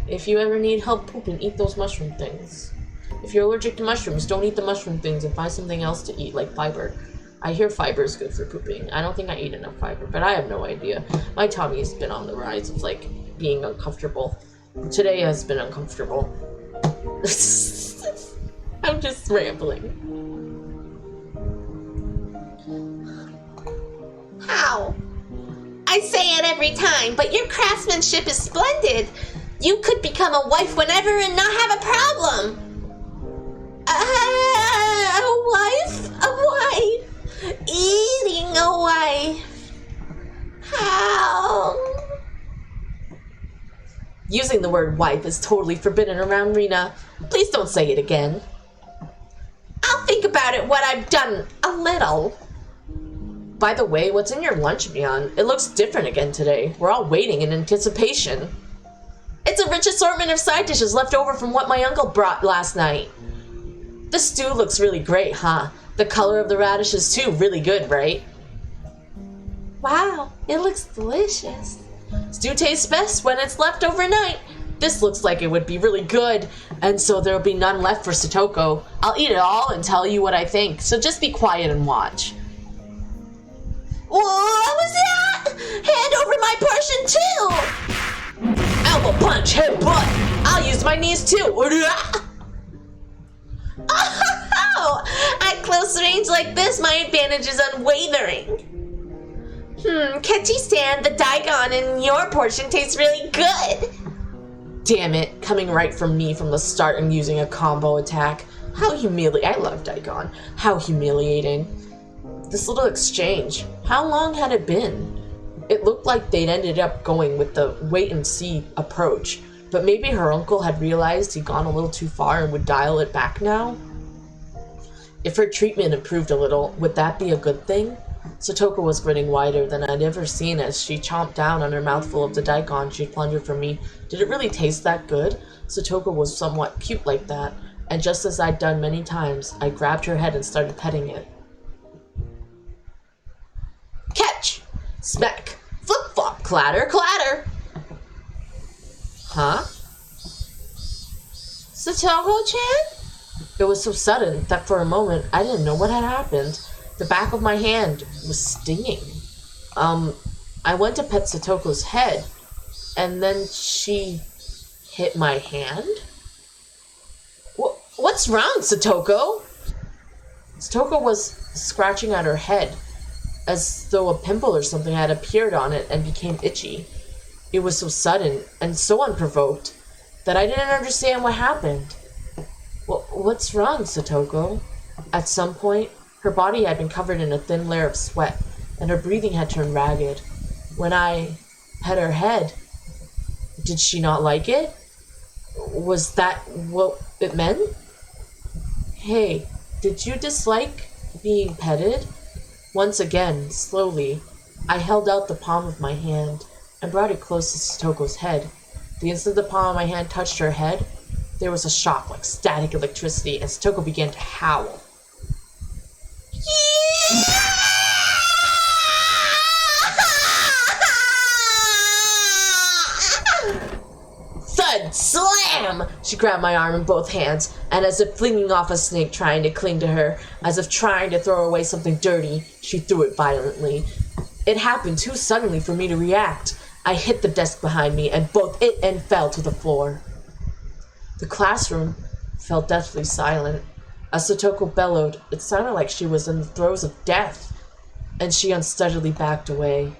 A: if you ever need help pooping, eat those mushroom things. If you're allergic to mushrooms, don't eat the mushroom things and find something else to eat, like fiber. I hear fiber is good for pooping. I don't think I eat enough fiber, but I have no idea. My tummy's been on the rise of like being uncomfortable. Today has been uncomfortable. I'm just rambling.
B: How? I say it every time, but your craftsmanship is splendid. You could become a wife whenever and not have a problem. A wife? A wife? Eating a wife. How?
A: Using the word wife is totally forbidden around Rina. Please don't say it again.
B: I'll think about it what I've done a little.
A: By the way, what's in your lunch, Mion? It looks different again today. We're all waiting in anticipation. It's a rich assortment of side dishes left over from what my uncle brought last night. The stew looks really great, huh? The color of the radishes too, really good, right?
B: Wow, it looks delicious.
A: Stew tastes best when it's left overnight. This looks like it would be really good, and so there'll be none left for Satoko. I'll eat it all and tell you what I think, so just be quiet and watch.
B: What was that? Hand over my portion too!
A: Elbow punch, head butt. I'll use my knees too.
B: Oh, at close range like this, my advantage is unwavering. Ketchy-san, the Daigon in your portion tastes really good.
A: Damn it, coming right from me from the start and using a combo attack. How humiliating. I love Daigon. How humiliating. This little exchange, how long had it been? It looked like they'd ended up going with the wait-and-see approach, but maybe her uncle had realized he'd gone a little too far and would dial it back now? If her treatment improved a little, would that be a good thing? Satoko was grinning wider than I'd ever seen as she chomped down on her mouthful of the daikon she'd plundered from me. Did it really taste that good? Satoko was somewhat cute like that, and just as I'd done many times, I grabbed her head and started petting it. Catch! Smack! Flip-flop! Clatter! Clatter! Huh?
B: Satoko-chan?
A: It was so sudden that for a moment I didn't know what had happened. The back of my hand was stinging. I went to pet Satoko's head, and then she hit my hand? What's wrong, Satoko? Satoko was scratching at her head, as though a pimple or something had appeared on it and became itchy. It was so sudden and so unprovoked that I didn't understand what happened. What's wrong, Satoko? At some point, her body had been covered in a thin layer of sweat, and her breathing had turned ragged. When I pet her head, did she not like it? Was that what it meant? Hey, did you dislike being petted? Once again, slowly, I held out the palm of my hand and brought it close to Satoko's head. The instant the palm of my hand touched her head, there was a shock like static electricity, and Satoko began to howl. Thud! Slam! She grabbed my arm in both hands, and as if flinging off a snake trying to cling to her, as if trying to throw away something dirty, she threw it violently. It happened too suddenly for me to react. I hit the desk behind me, and both it and fell to the floor. The classroom fell deathly silent. As Satoko bellowed, it sounded like she was in the throes of death, and she unsteadily backed away.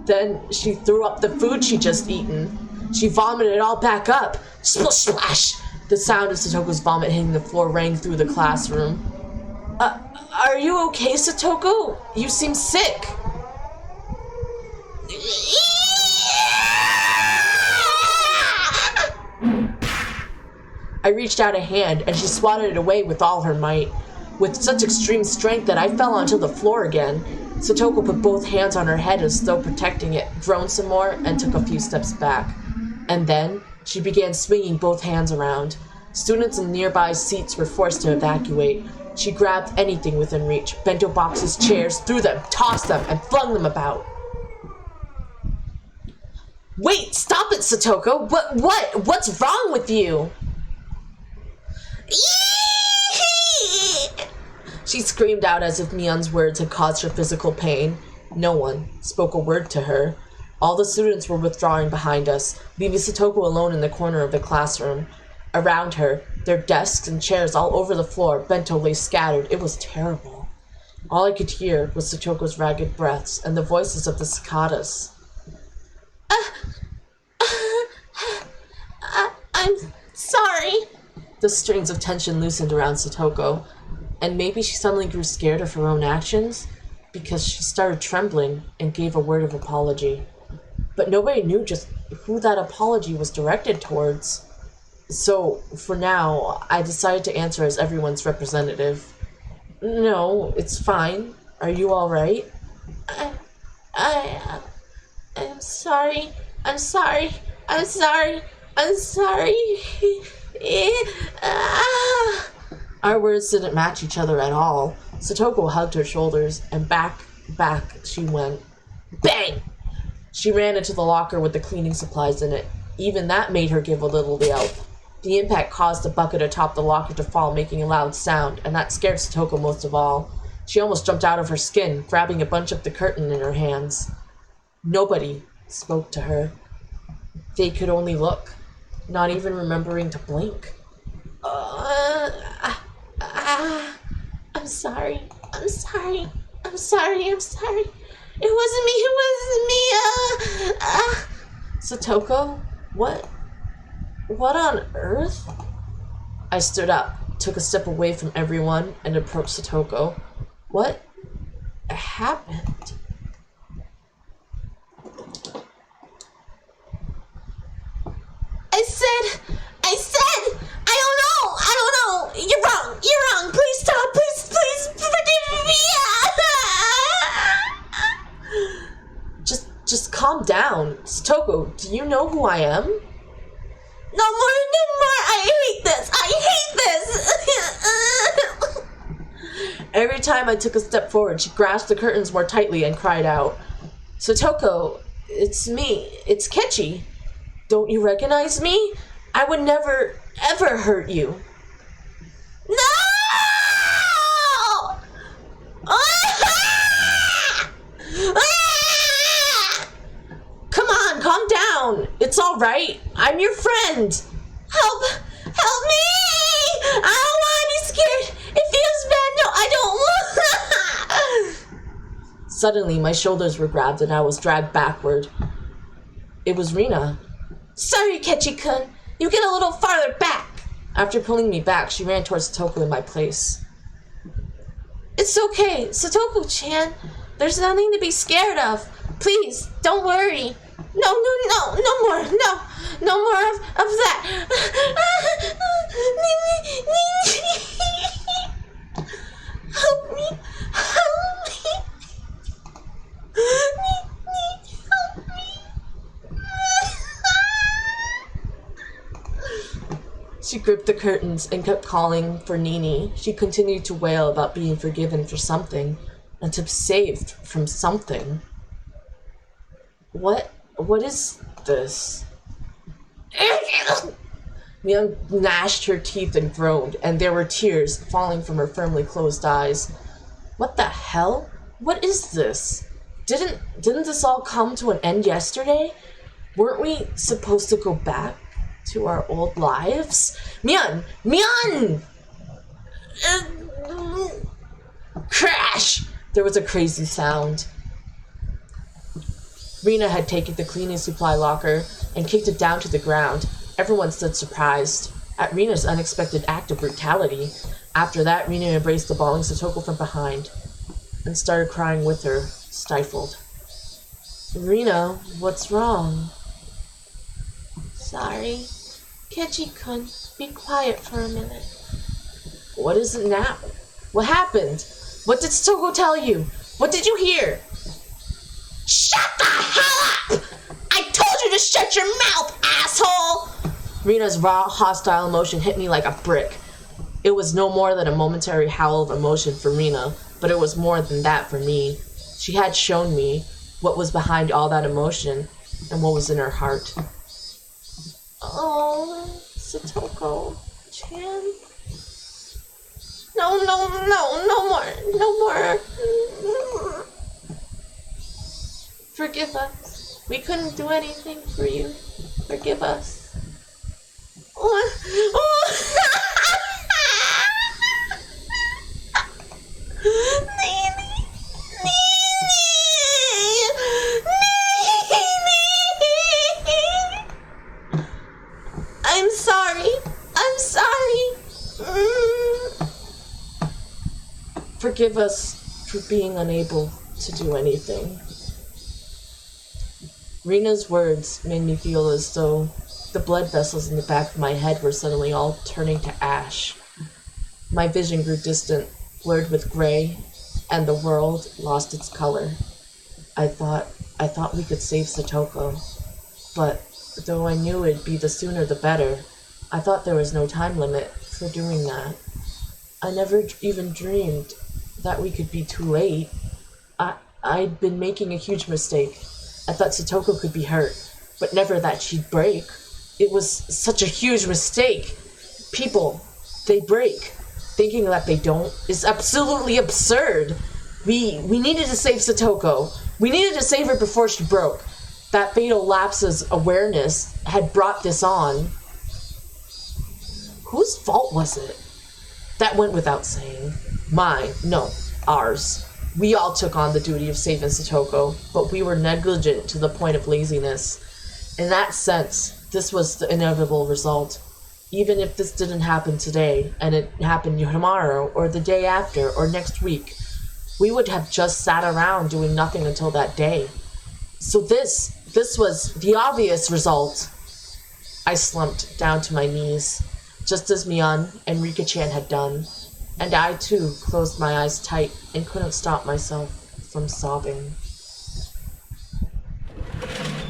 A: Then she threw up the food she'd just eaten. She vomited it all back up. Splish splash! The sound of Satoko's vomit hitting the floor rang through the classroom. Are you okay, Satoko? You seem sick. I reached out a hand, and she swatted it away with all her might, with such extreme strength that I fell onto the floor again. Satoko put both hands on her head as though protecting it, groaned some more, and took a few steps back. And then she began swinging both hands around. Students in nearby seats were forced to evacuate. She grabbed anything within reach, bento boxes, chairs, threw them, tossed them, and flung them about. Wait, stop it, Satoko! What's wrong with you? She screamed out as if Mion's words had caused her physical pain. No one spoke a word to her. All the students were withdrawing behind us, leaving Satoko alone in the corner of the classroom. Around her, their desks and chairs all over the floor, bento lay scattered. It was terrible. All I could hear was Satoko's ragged breaths and the voices of the cicadas.
B: I'm sorry.
A: The strings of tension loosened around Satoko, and maybe she suddenly grew scared of her own actions, because she started trembling and gave a word of apology. But nobody knew just who that apology was directed towards. So, for now, I decided to answer as everyone's representative. No, it's fine. Are you alright?
B: I'm sorry. I'm sorry. I'm sorry. I'm sorry.
A: Our words didn't match each other at all. Satoko hugged her shoulders, and back she went. Bang! She ran into the locker with the cleaning supplies in it. Even that made her give a little yelp. The impact caused the bucket atop the locker to fall, making a loud sound, and that scared Satoko most of all. She almost jumped out of her skin, grabbing a bunch of the curtain in her hands. Nobody spoke to her. They could only look, not even remembering to blink.
B: I'm sorry. I'm sorry. I'm sorry. I'm sorry. It wasn't me. It wasn't me.
A: Satoko? What on earth? I stood up, took a step away from everyone, and approached Satoko. What happened?
B: said, I don't know. You're wrong. Please stop. Please forgive me.
A: Just calm down. Satoko, do you know who I am?
B: No more. I hate this.
A: Every time I took a step forward, she grasped the curtains more tightly and cried out, Satoko, it's me. It's Kechi. Don't you recognize me? I would never, ever hurt you.
B: No!
A: Come on, calm down. It's all right. I'm your friend.
B: Help me! I don't want to be scared. It feels bad. No, I don't want.
A: Suddenly, my shoulders were grabbed and I was dragged backward. It was Rina.
B: Sorry, Kechi-kun. You get a little farther back.
A: After pulling me back, she ran towards Satoko in my place.
B: It's okay, Satoko-chan. There's nothing to be scared of. Please, don't worry. No more of that. Help me.
A: She gripped the curtains and kept calling for Nini. She continued to wail about being forgiven for something and to be saved from something. What is this? Myung gnashed her teeth and groaned, and there were tears falling from her firmly closed eyes. What the hell? What is this? Didn't this all come to an end yesterday? Weren't we supposed to go back to our old lives? Myung! Crash! There was a crazy sound. Rina had taken the cleaning supply locker and kicked it down to the ground. Everyone stood surprised at Rina's unexpected act of brutality. After that, Rina embraced the bawling Satoko from behind and started crying with her, stifled. Rina, what's wrong?
B: Sorry. Kechi-kun, be quiet for a minute.
A: What is it now? What happened? What did Satoko tell you? What did you hear?
B: Shut the hell up! I told you to shut your mouth, asshole!
A: Rina's raw, hostile emotion hit me like a brick. It was no more than a momentary howl of emotion for Rina, but it was more than that for me. She had shown me what was behind all that emotion and what was in her heart.
B: Oh, Satoko-chan. No more. Forgive us. We couldn't do anything for you. Forgive us. I'm sorry.
A: Forgive us for being unable to do anything. Rina's words made me feel as though the blood vessels in the back of my head were suddenly all turning to ash. My vision grew distant, blurred with gray, and the world lost its color. I thought we could save Satoko, but though I knew it'd be the sooner the better, I thought there was no time limit for doing that. I never even dreamed that we could be too late. I'd been making a huge mistake. I thought Satoko could be hurt, but never that she'd break. It was such a huge mistake. People, they break. Thinking that they don't is absolutely absurd. We needed to save Satoko. We needed to save her before she broke. That fatal lapse of awareness had brought this on. Whose fault was it? That went without saying. Mine. No, ours. We all took on the duty of saving Satoko, but we were negligent to the point of laziness. In that sense, this was the inevitable result. Even if this didn't happen today, and it happened tomorrow, or the day after, or next week, we would have just sat around doing nothing until that day. So this was the obvious result. I slumped down to my knees, just as Mian and Rika-chan had done, and I too closed my eyes tight and couldn't stop myself from sobbing.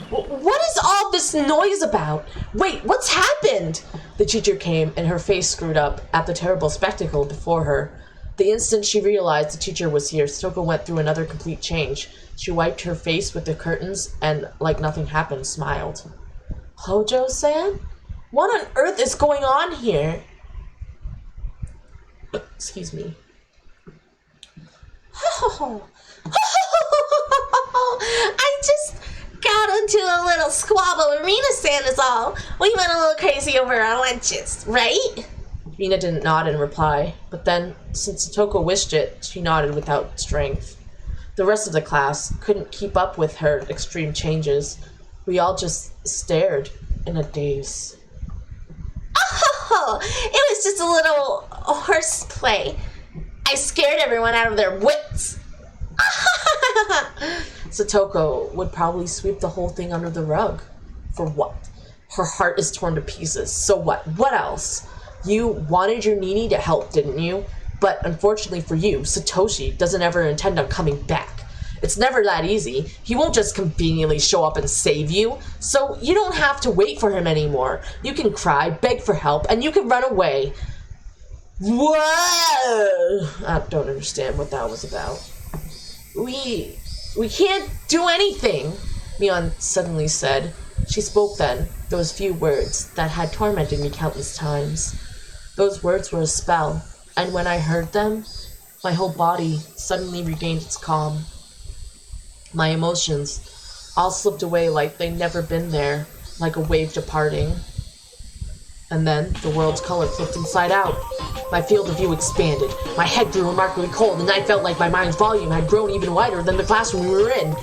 A: What is all this noise about? Wait, what's happened? The teacher came, and her face screwed up at the terrible spectacle before her. The instant she realized the teacher was here, Satoko went through another complete change. She wiped her face with the curtains and, like nothing happened, smiled. Hojo-san? What on earth is going on here? Excuse me.
B: I just got into a little squabble with Rina-san is all. We went a little crazy over our lunches, right?
A: Rina didn't nod in reply, but then, since Satoko wished it, she nodded without strength. The rest of the class couldn't keep up with her extreme changes. We all just stared in a daze.
B: Oh, it was just a little horseplay. I scared everyone out of their wits.
A: Satoko would probably sweep the whole thing under the rug. For what? Her heart is torn to pieces. So what? What else? You wanted your Nini to help, didn't you? But unfortunately for you, Satoshi doesn't ever intend on coming back. It's never that easy. He won't just conveniently show up and save you. So you don't have to wait for him anymore. You can cry, beg for help, and you can run away. Whoa! I don't understand what that was about. We can't do anything, Mion suddenly said. She spoke then, those few words that had tormented me countless times. Those words were a spell, and when I heard them, my whole body suddenly regained its calm. My emotions all slipped away like they'd never been there, like a wave departing. And then the world's color flipped inside out. My field of view expanded. My head grew remarkably cold, and I felt like my mind's volume had grown even wider than the classroom we were in.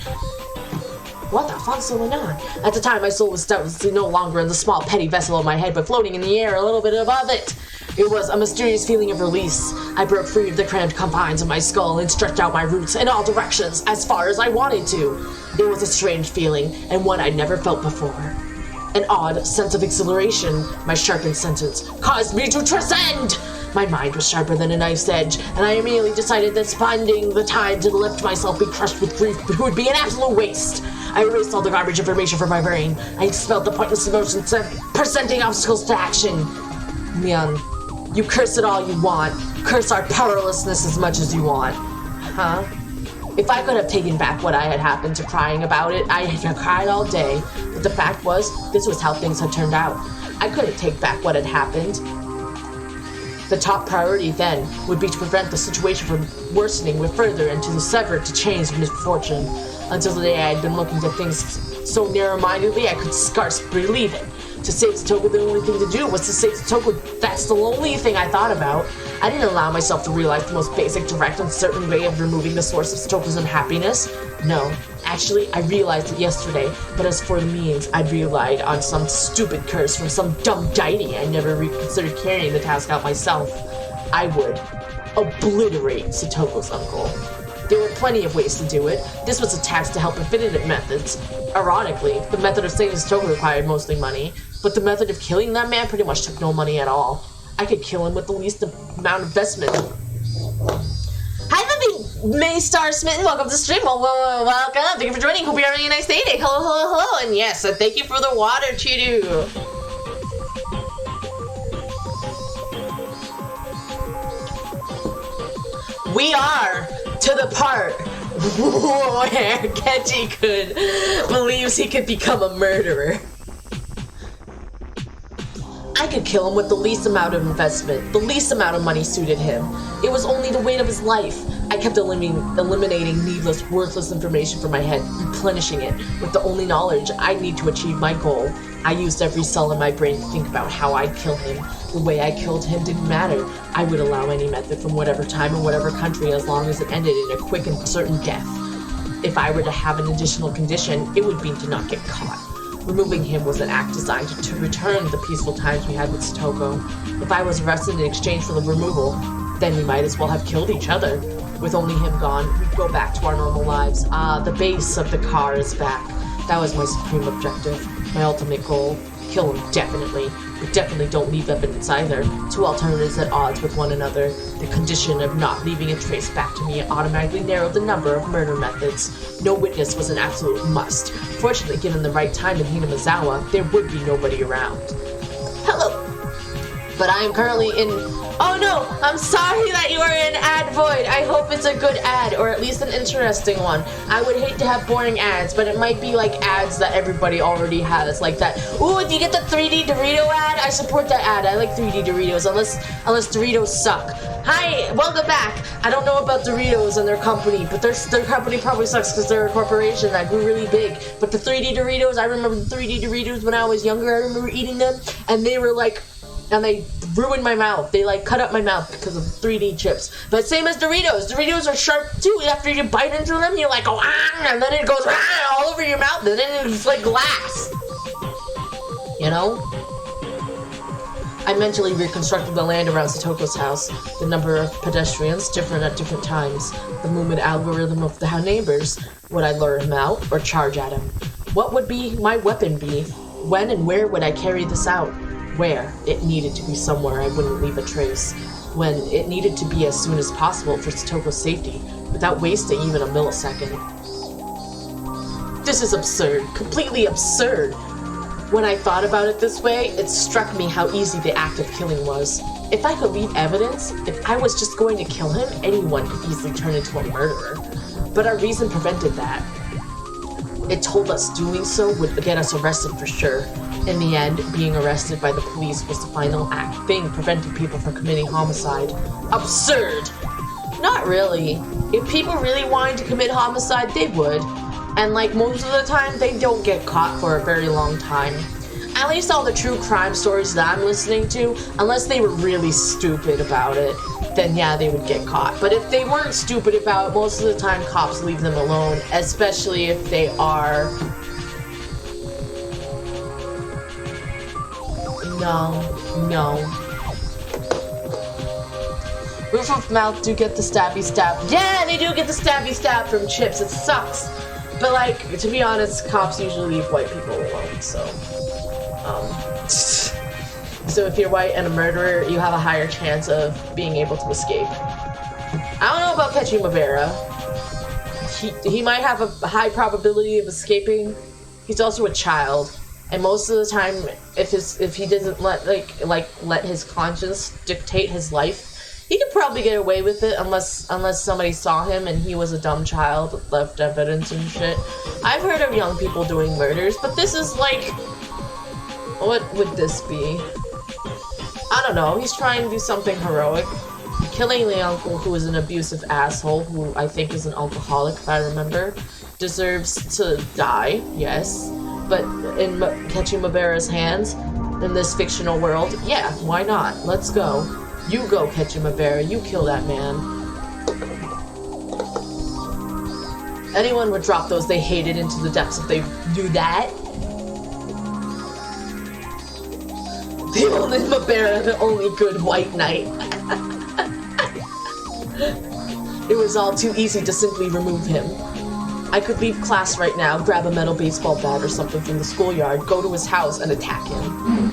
A: What the fuck's going on? At the time, my soul was doubtlessly no longer in the small, petty vessel of my head, but floating in the air a little bit above it. It was a mysterious feeling of release. I broke free of the cramped confines of my skull and stretched out my roots in all directions as far as I wanted to. It was a strange feeling, and one I'd never felt before. An odd sense of exhilaration, my sharpened sentence, caused me to transcend! My mind was sharper than a knife's edge, and I immediately decided that finding the time to lift myself be crushed with grief would be an absolute waste. I erased all the garbage information from my brain. I expelled the pointless emotions, presenting obstacles to action. Mion, you curse it all you want. Curse our powerlessness as much as you want. Huh? If I could have taken back what I had happened to crying about it, I had cried all day. But the fact was, this was how things had turned out. I couldn't take back what had happened. The top priority then would be to prevent the situation from worsening further and to sever to change misfortune. Until the day I had been looking at things so narrow-mindedly I could scarce believe it. To save Satoko, the only thing to do was to save Satoko. That's the only thing I thought about. I didn't allow myself to realize the most basic, direct, and certain way of removing the source of Satoko's unhappiness. No, actually, I realized it yesterday, but as for the means, I'd relied on some stupid curse from some dumb deity. I never reconsidered carrying the task out myself. I would obliterate Satoko's uncle. There were plenty of ways to do it. This was a task to help infinite methods. Ironically, the method of saving Satoko required mostly money, but the method of killing that man pretty much took no money at all. I could kill him with the least amount of investment. Hi, the May Star Smitten. Welcome to the stream. Welcome. Thank you for joining. Hope you're having a nice day. Hello, hello, hello. And yes, thank you for the water, Chidu. We are to the part where Kenji believes he could become a murderer. I could kill him with the least amount of investment. The least amount of money suited him. It was only the weight of his life. I kept eliminating needless, worthless information from my head, replenishing it with the only knowledge I need to achieve my goal. I used every cell in my brain to think about how I'd kill him. The way I killed him didn't matter. I would allow any method from whatever time and whatever country as long as it ended in a quick and certain death. If I were to have an additional condition, it would be to not get caught. Removing him was an act designed to return the peaceful times we had with Satoko. If I was arrested in exchange for the removal, then we might as well have killed each other. With only him gone, we'd go back to our normal lives. The base of the car is back. That was my supreme objective, my ultimate goal. kill him, definitely. But definitely don't leave evidence either. Two alternatives at odds with one another. The condition of not leaving a trace back to me automatically narrowed the number of murder methods. No witness was an absolute must. Fortunately, given the right time in Hinamizawa, there would be nobody around.
B: Hello.
A: But I am currently in...
B: Oh no, I'm sorry that you are in ad void. I hope it's a good ad, or at least an interesting one.
A: I would hate to have boring ads, but it might be like ads that everybody already has, like that. Ooh, do you get the 3D Dorito ad? I support that ad. I like 3D Doritos, unless Doritos suck.
B: Hi, welcome back.
A: I don't know about Doritos and their company, but their company probably sucks because they're a corporation that grew really big. But the 3D Doritos, I remember the 3D Doritos when I was younger. I remember eating them, and they were like... And they ruined my mouth. They like cut up my mouth because of 3D chips. But same as Doritos. Doritos are sharp too. After you bite into them, you're like, oh, ah, and then it goes ah, all over your mouth, and then it's like glass. You know? I mentally reconstructed the land around Satoko's house. The number of pedestrians different at different times. The movement algorithm of the neighbors. Would I lure him out or charge at him? What would my weapon be? When and where would I carry this out? Where? It needed to be somewhere I wouldn't leave a trace. When? It needed to be as soon as possible for Satoko's safety, without wasting even a millisecond. This is absurd. Completely absurd. When I thought about it this way, it struck me how easy the act of killing was. If I could leave evidence, if I was just going to kill him, anyone could easily turn into a murderer. But our reason prevented that. It told us doing so would get us arrested for sure. In the end, being arrested by the police was the final thing preventing people from committing homicide. Absurd! Not really. If people really wanted to commit homicide, they would. And like most of the time, they don't get caught for a very long time. At least all the true crime stories that I'm listening to, unless they were really stupid about it, then yeah, they would get caught. But if they weren't stupid about it, most of the time cops leave them alone, especially if they are... No. Roof of mouth do get the stabby stab. Yeah, they do get the stabby stab from chips. It sucks. But like, to be honest, cops usually leave white people alone, so... So if you're white and a murderer, you have a higher chance of being able to escape. I don't know about Kechimabera. He might have a high probability of escaping. He's also a child. And most of the time, if he doesn't let his conscience dictate his life, he could probably get away with it unless somebody saw him and he was a dumb child that left evidence and shit. I've heard of young people doing murders, but this is like, what would this be? I don't know. He's trying to do something heroic. Killing the uncle, who is an abusive asshole, who I think is an alcoholic, if I remember, deserves to die. Yes. But in Kechimabera's hands, in this fictional world, yeah, why not? Let's go. You go, Kechimabera. You kill that man. Anyone would drop those they hated into the depths if they do that. The only Mabera, the only good white knight. It was all too easy to simply remove him. I could leave class right now, grab a metal baseball bat or something from the schoolyard, go to his house, and attack him.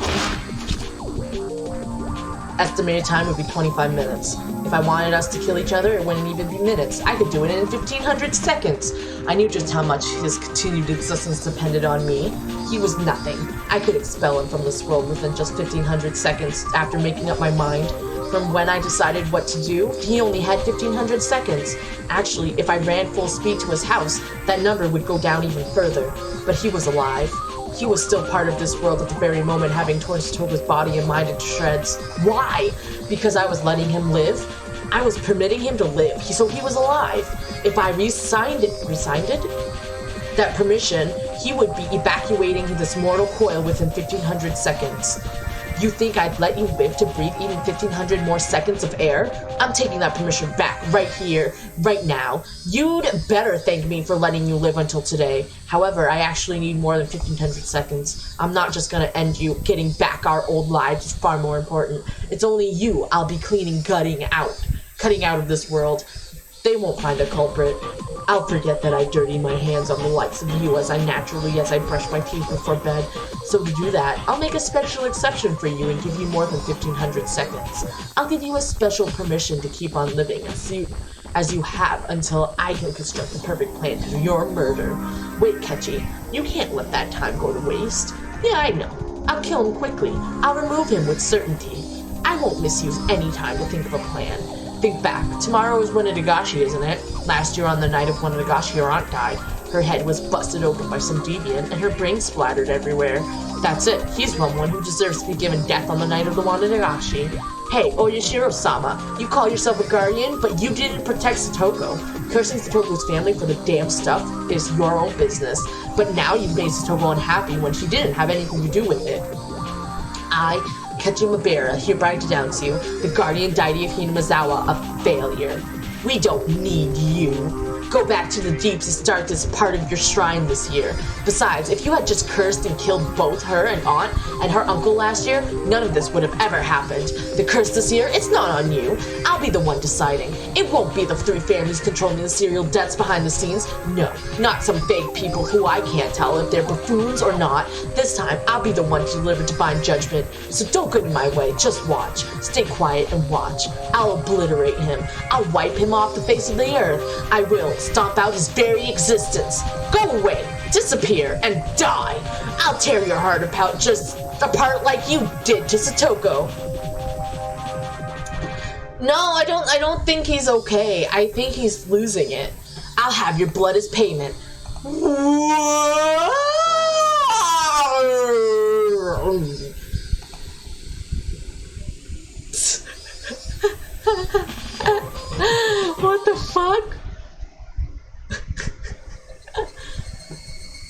A: Estimated time would be 25 minutes. If I wanted us to kill each other, it wouldn't even be minutes. I could do it in 1500 seconds. I knew just how much his continued existence depended on me. He was nothing. I could expel him from this world within just 1500 seconds after making up my mind. From when I decided what to do, he only had 1500 seconds. Actually, if I ran full speed to his house, that number would go down even further. But he was alive. He was still part of this world at the very moment, having torn Satoko's body and mind into shreds. Why? Because I was letting him live? I was permitting him to live, so he was alive. If I resigned that permission, he would be evacuating this mortal coil within 1500 seconds. You think I'd let you live to breathe even 1500 more seconds of air? I'm taking that permission back right here, right now. You'd better thank me for letting you live until today. However, I actually need more than 1500 seconds. I'm not just gonna end you. Getting back our old lives is far more important. It's only you I'll be cutting out of this world. They won't find a culprit. I'll forget that I dirty my hands on the likes of you as I brush my teeth before bed. So to do that, I'll make a special exception for you and give you more than 1,500 seconds. I'll give you a special permission to keep on living as you have until I can construct the perfect plan to your murder. Wait, Ketchy, you can't let that time go to waste. Yeah, I know. I'll kill him quickly. I'll remove him with certainty. I won't misuse any time to think of a plan. Think back. Tomorrow is Winnedegashi, isn't it? Last year on the night of Winnedegashi, your aunt died. Her head was busted open by some deviant, and her brains splattered everywhere. That's it. He's one who deserves to be given death on the night of the Winnedegashi. Hey, Oyashiro-sama, you call yourself a guardian, but you didn't protect Satoko. Cursing Satoko's family for the damn stuff is your own business, but now you've made Satoko unhappy when she didn't have anything to do with it. I, Ketchy Mabera, hereby denounce you, the guardian deity of Hinamizawa, a failure. We don't need you. Go back to the deeps to start this part of your shrine this year. Besides, if you had just cursed and killed both her and aunt and her uncle last year, none of this would have ever happened. The curse this year, it's not on you. I'll be the one deciding. It won't be the three families controlling the serial deaths behind the scenes. No, not some fake people who I can't tell if they're buffoons or not. This time, I'll be the one to deliver divine judgment. So don't get in my way, just watch. Stay quiet and watch. I'll obliterate him. I'll wipe him off the face of the earth. I will stomp out his very existence. Go away, disappear, and die. I'll tear your heart apart like you did to Satoko. No, I don't think he's okay. I think he's losing it. I'll have your blood as payment. What the fuck?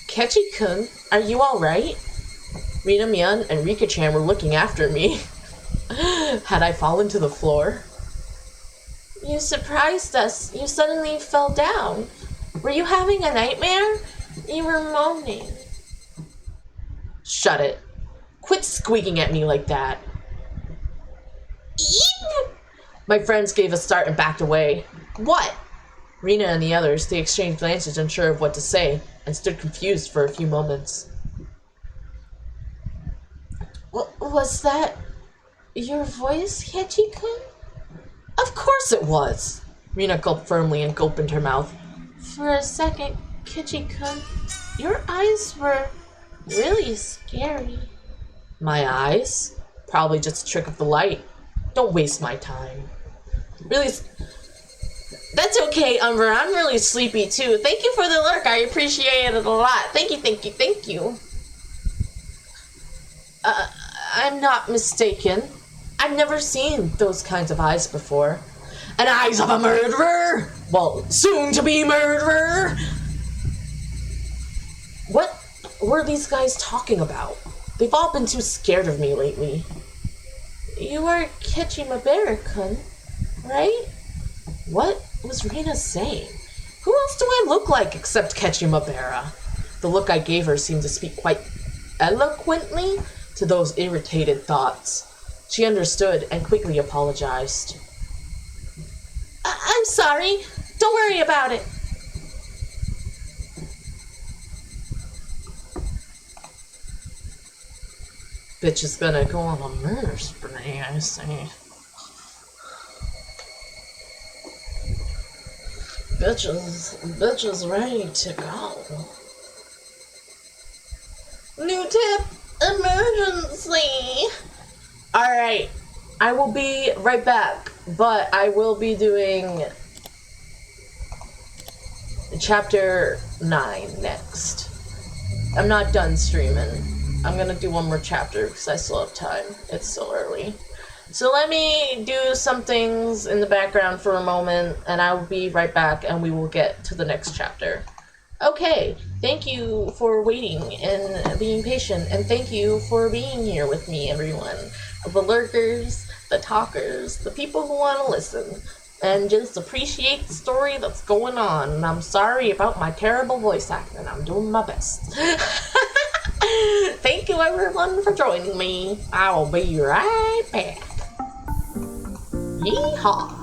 A: Ketchy-kun, are you alright? Rina Mian and Rika-chan were looking after me. Had I fallen to the floor? You surprised us. You suddenly fell down. Were you having a nightmare? You were moaning. Shut it. Quit squeaking at me like that. Eep! My friends gave a start and backed away. What? Rina and the others, they exchanged glances unsure of what to say, and stood confused for a few moments. Was that your voice, Ketchy-kun? Of course it was! Rina gulped firmly and opened her mouth. For a second, Ketchy-kun, your eyes were really scary. My eyes? Probably just a trick of the light. Don't waste my time. Really... That's okay, Umber. I'm really sleepy, too. Thank you for the lurk. I appreciate it a lot. Thank you. I'm not mistaken. I've never seen those kinds of eyes before. And eyes of a murderer? Well, soon-to-be murderer? What were these guys talking about? They've all been too scared of me lately. You are Ketchy Mabera-kun, right? What was Rina saying? Who else do I look like except Ketchy Mabera? The look I gave her seemed to speak quite eloquently to those irritated thoughts. She understood and quickly apologized. I'm sorry. Don't worry about it. Bitch is gonna go on a murder spree, I see. Bitch is ready to go. New tip, emergency. Alright, I will be right back, but I will be doing chapter 9 next. I'm not done streaming. I'm gonna do one more chapter because I still have time. It's still early. So let me do some things in the background for a moment, and I will be right back, and we will get to the next chapter. Okay, thank you for waiting and being patient, and thank you for being here with me, everyone. The lurkers, the talkers, the people who want to listen, and just appreciate the story that's going on. And I'm sorry about my terrible voice acting. I'm doing my best. Thank you, everyone, for joining me. I will be right back. Yeehaw!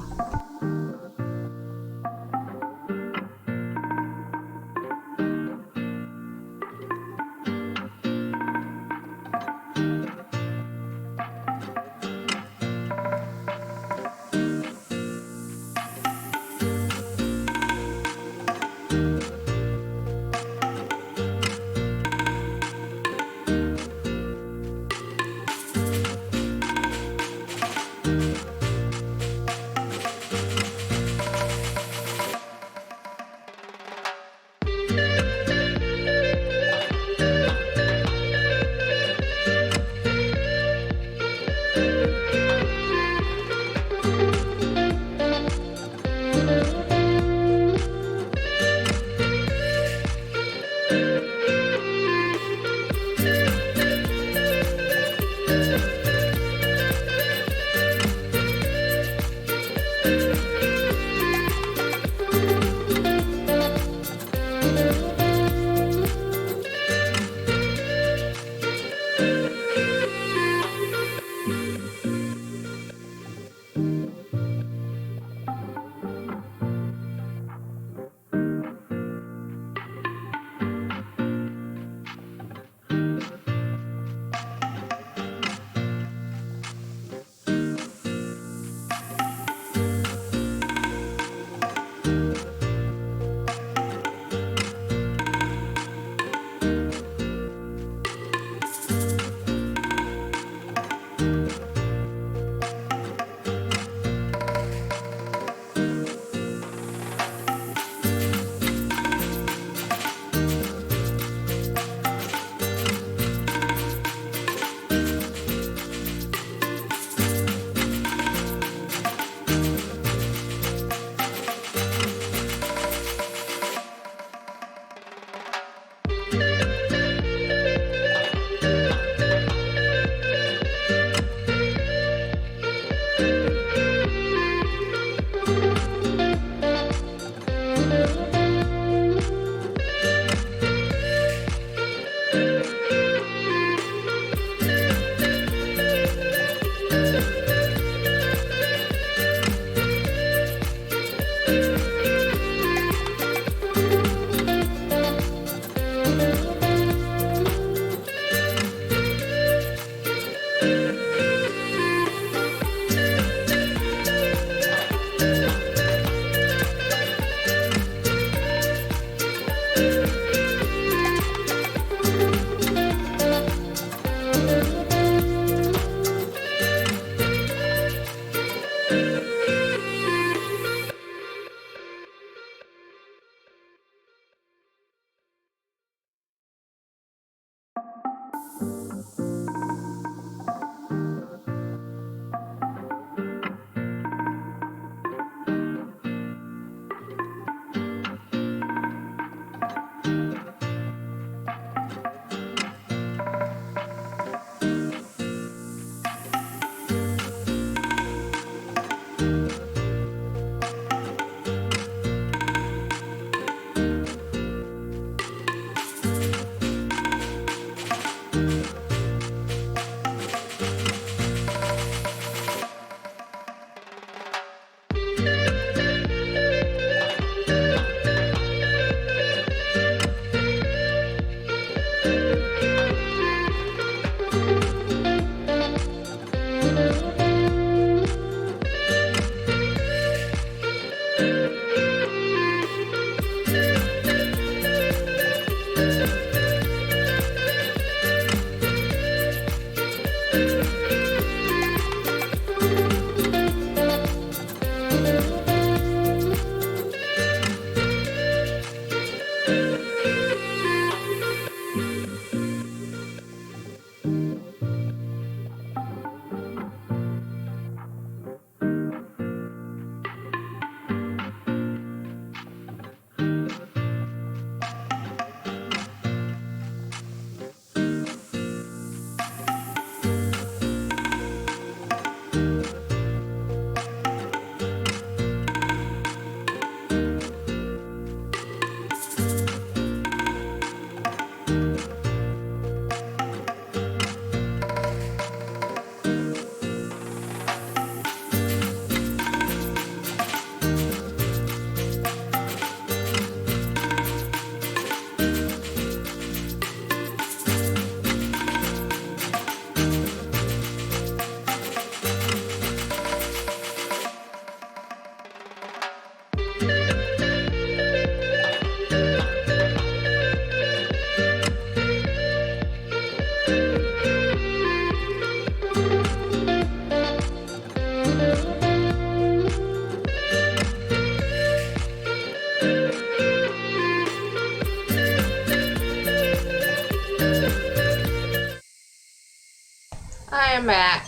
B: I am back.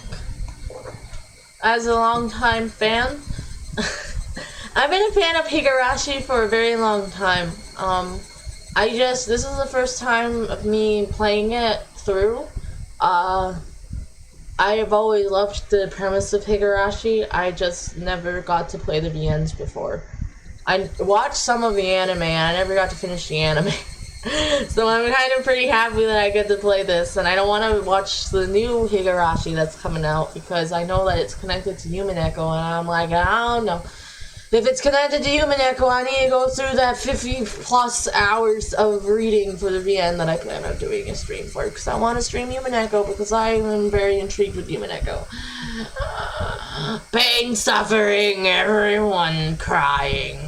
B: As a longtime fan, I've been a fan of Higurashi for a very long time. This is the first time of me playing it through.
A: I have always loved the premise of Higurashi. I just never got to play the VNs before. I watched some of the anime and I never got to finish the anime. So I'm kind of pretty happy that I get to play this, and I don't want to watch the new Higurashi that's coming out because I know that it's connected to Human Echo, and I'm like, I don't know. If it's connected to Human Echo, I need to go through that 50 plus hours of reading for the VN that I plan on doing a stream for, because I want to stream Human Echo because I am very intrigued with Human Echo. Pain, suffering, everyone crying.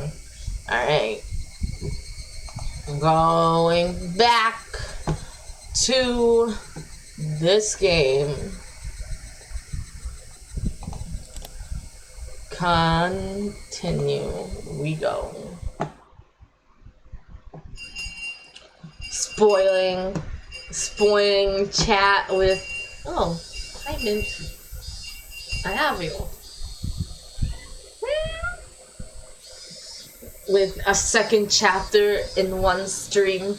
A: Alright. Going back to this game. Continue. We go. Spoiling chat with. Oh, hi Mint. I have you. With a second chapter in one stream.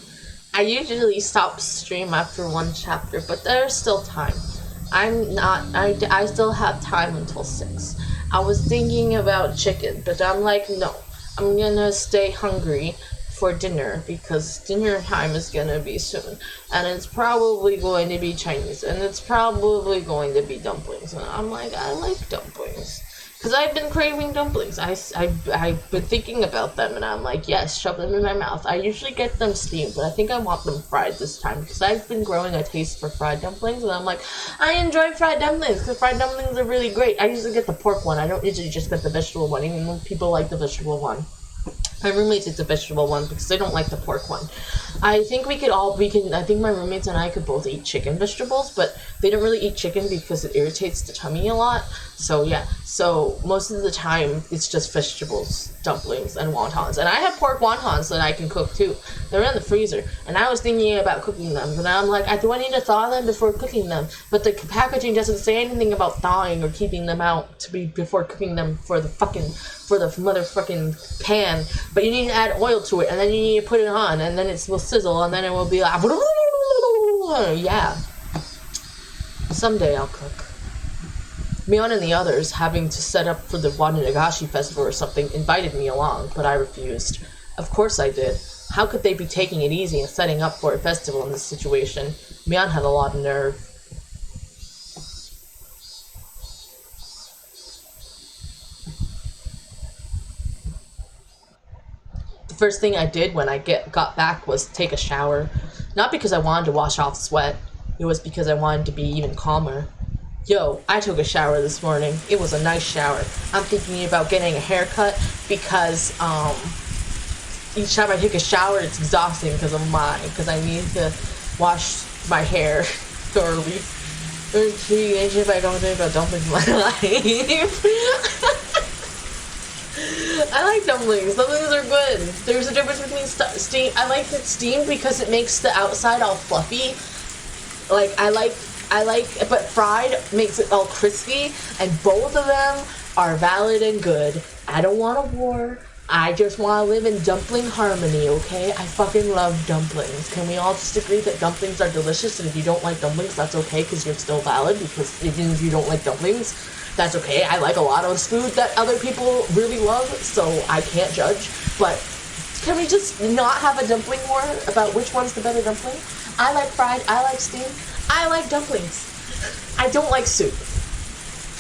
A: I usually stop stream after one chapter, but there's still time. I still have time until 6. I was thinking about chicken, but I'm like, no. I'm gonna stay hungry for dinner because dinner time is gonna be soon. And it's probably going to be Chinese, and it's probably going to be dumplings. And I'm like, I like dumplings. Because I've been craving dumplings. I've been thinking about them, and I'm like, yes, shove them in my mouth. I usually get them steamed, but I think I want them fried this time, because I've been growing a taste for fried dumplings, and I'm like, I enjoy fried dumplings, because fried dumplings are really great. I usually get the pork one. I don't usually just get the vegetable one, even though people like the vegetable one. My roommates eat the vegetable one because they don't like the pork one. I think I think my roommates and I could both eat chicken vegetables, but they don't really eat chicken because it irritates the tummy a lot. So yeah, so most of the time it's just vegetables, dumplings, and wontons. And I have pork wontons that I can cook too. They're in the freezer, and I was thinking about cooking them, but I'm like, do I need to thaw them before cooking them? But the packaging doesn't say anything about thawing or keeping them out before cooking them for the motherfucking pan. But you need to add oil to it, and then you need to put it on, and then it will sizzle, and then it will be like, yeah. Someday I'll cook. Mion and the others, having to set up for the Wananagashi festival or something, invited me along, but I refused. Of course I did. How could they be taking it easy and setting up for a festival in this situation? Mion had a lot of nerve. The first thing I did when I got back was take a shower. Not because I wanted to wash off sweat. It was because I wanted to be even calmer. Yo, I took a shower this morning. It was a nice shower. I'm thinking about getting a haircut because each time I take a shower it's exhausting because I need to wash my hair thoroughly. There's three ancient by going about dumplings in my life. I like dumplings. Dumplings are good. There's a difference between steam. I like it steamed because it makes the outside all fluffy. But fried makes it all crispy, and both of them are valid and good. I don't want a war. I just want to live in dumpling harmony, okay? I fucking love dumplings. Can we all just agree that dumplings are delicious, and if you don't like dumplings, that's okay, because you're still valid, because even if you don't like dumplings, that's okay. I like a lot of food that other people really love, so I can't judge. But can we just not have a dumpling war about which one's the better dumpling? I like fried, I like steamed, I like dumplings. I don't like soup.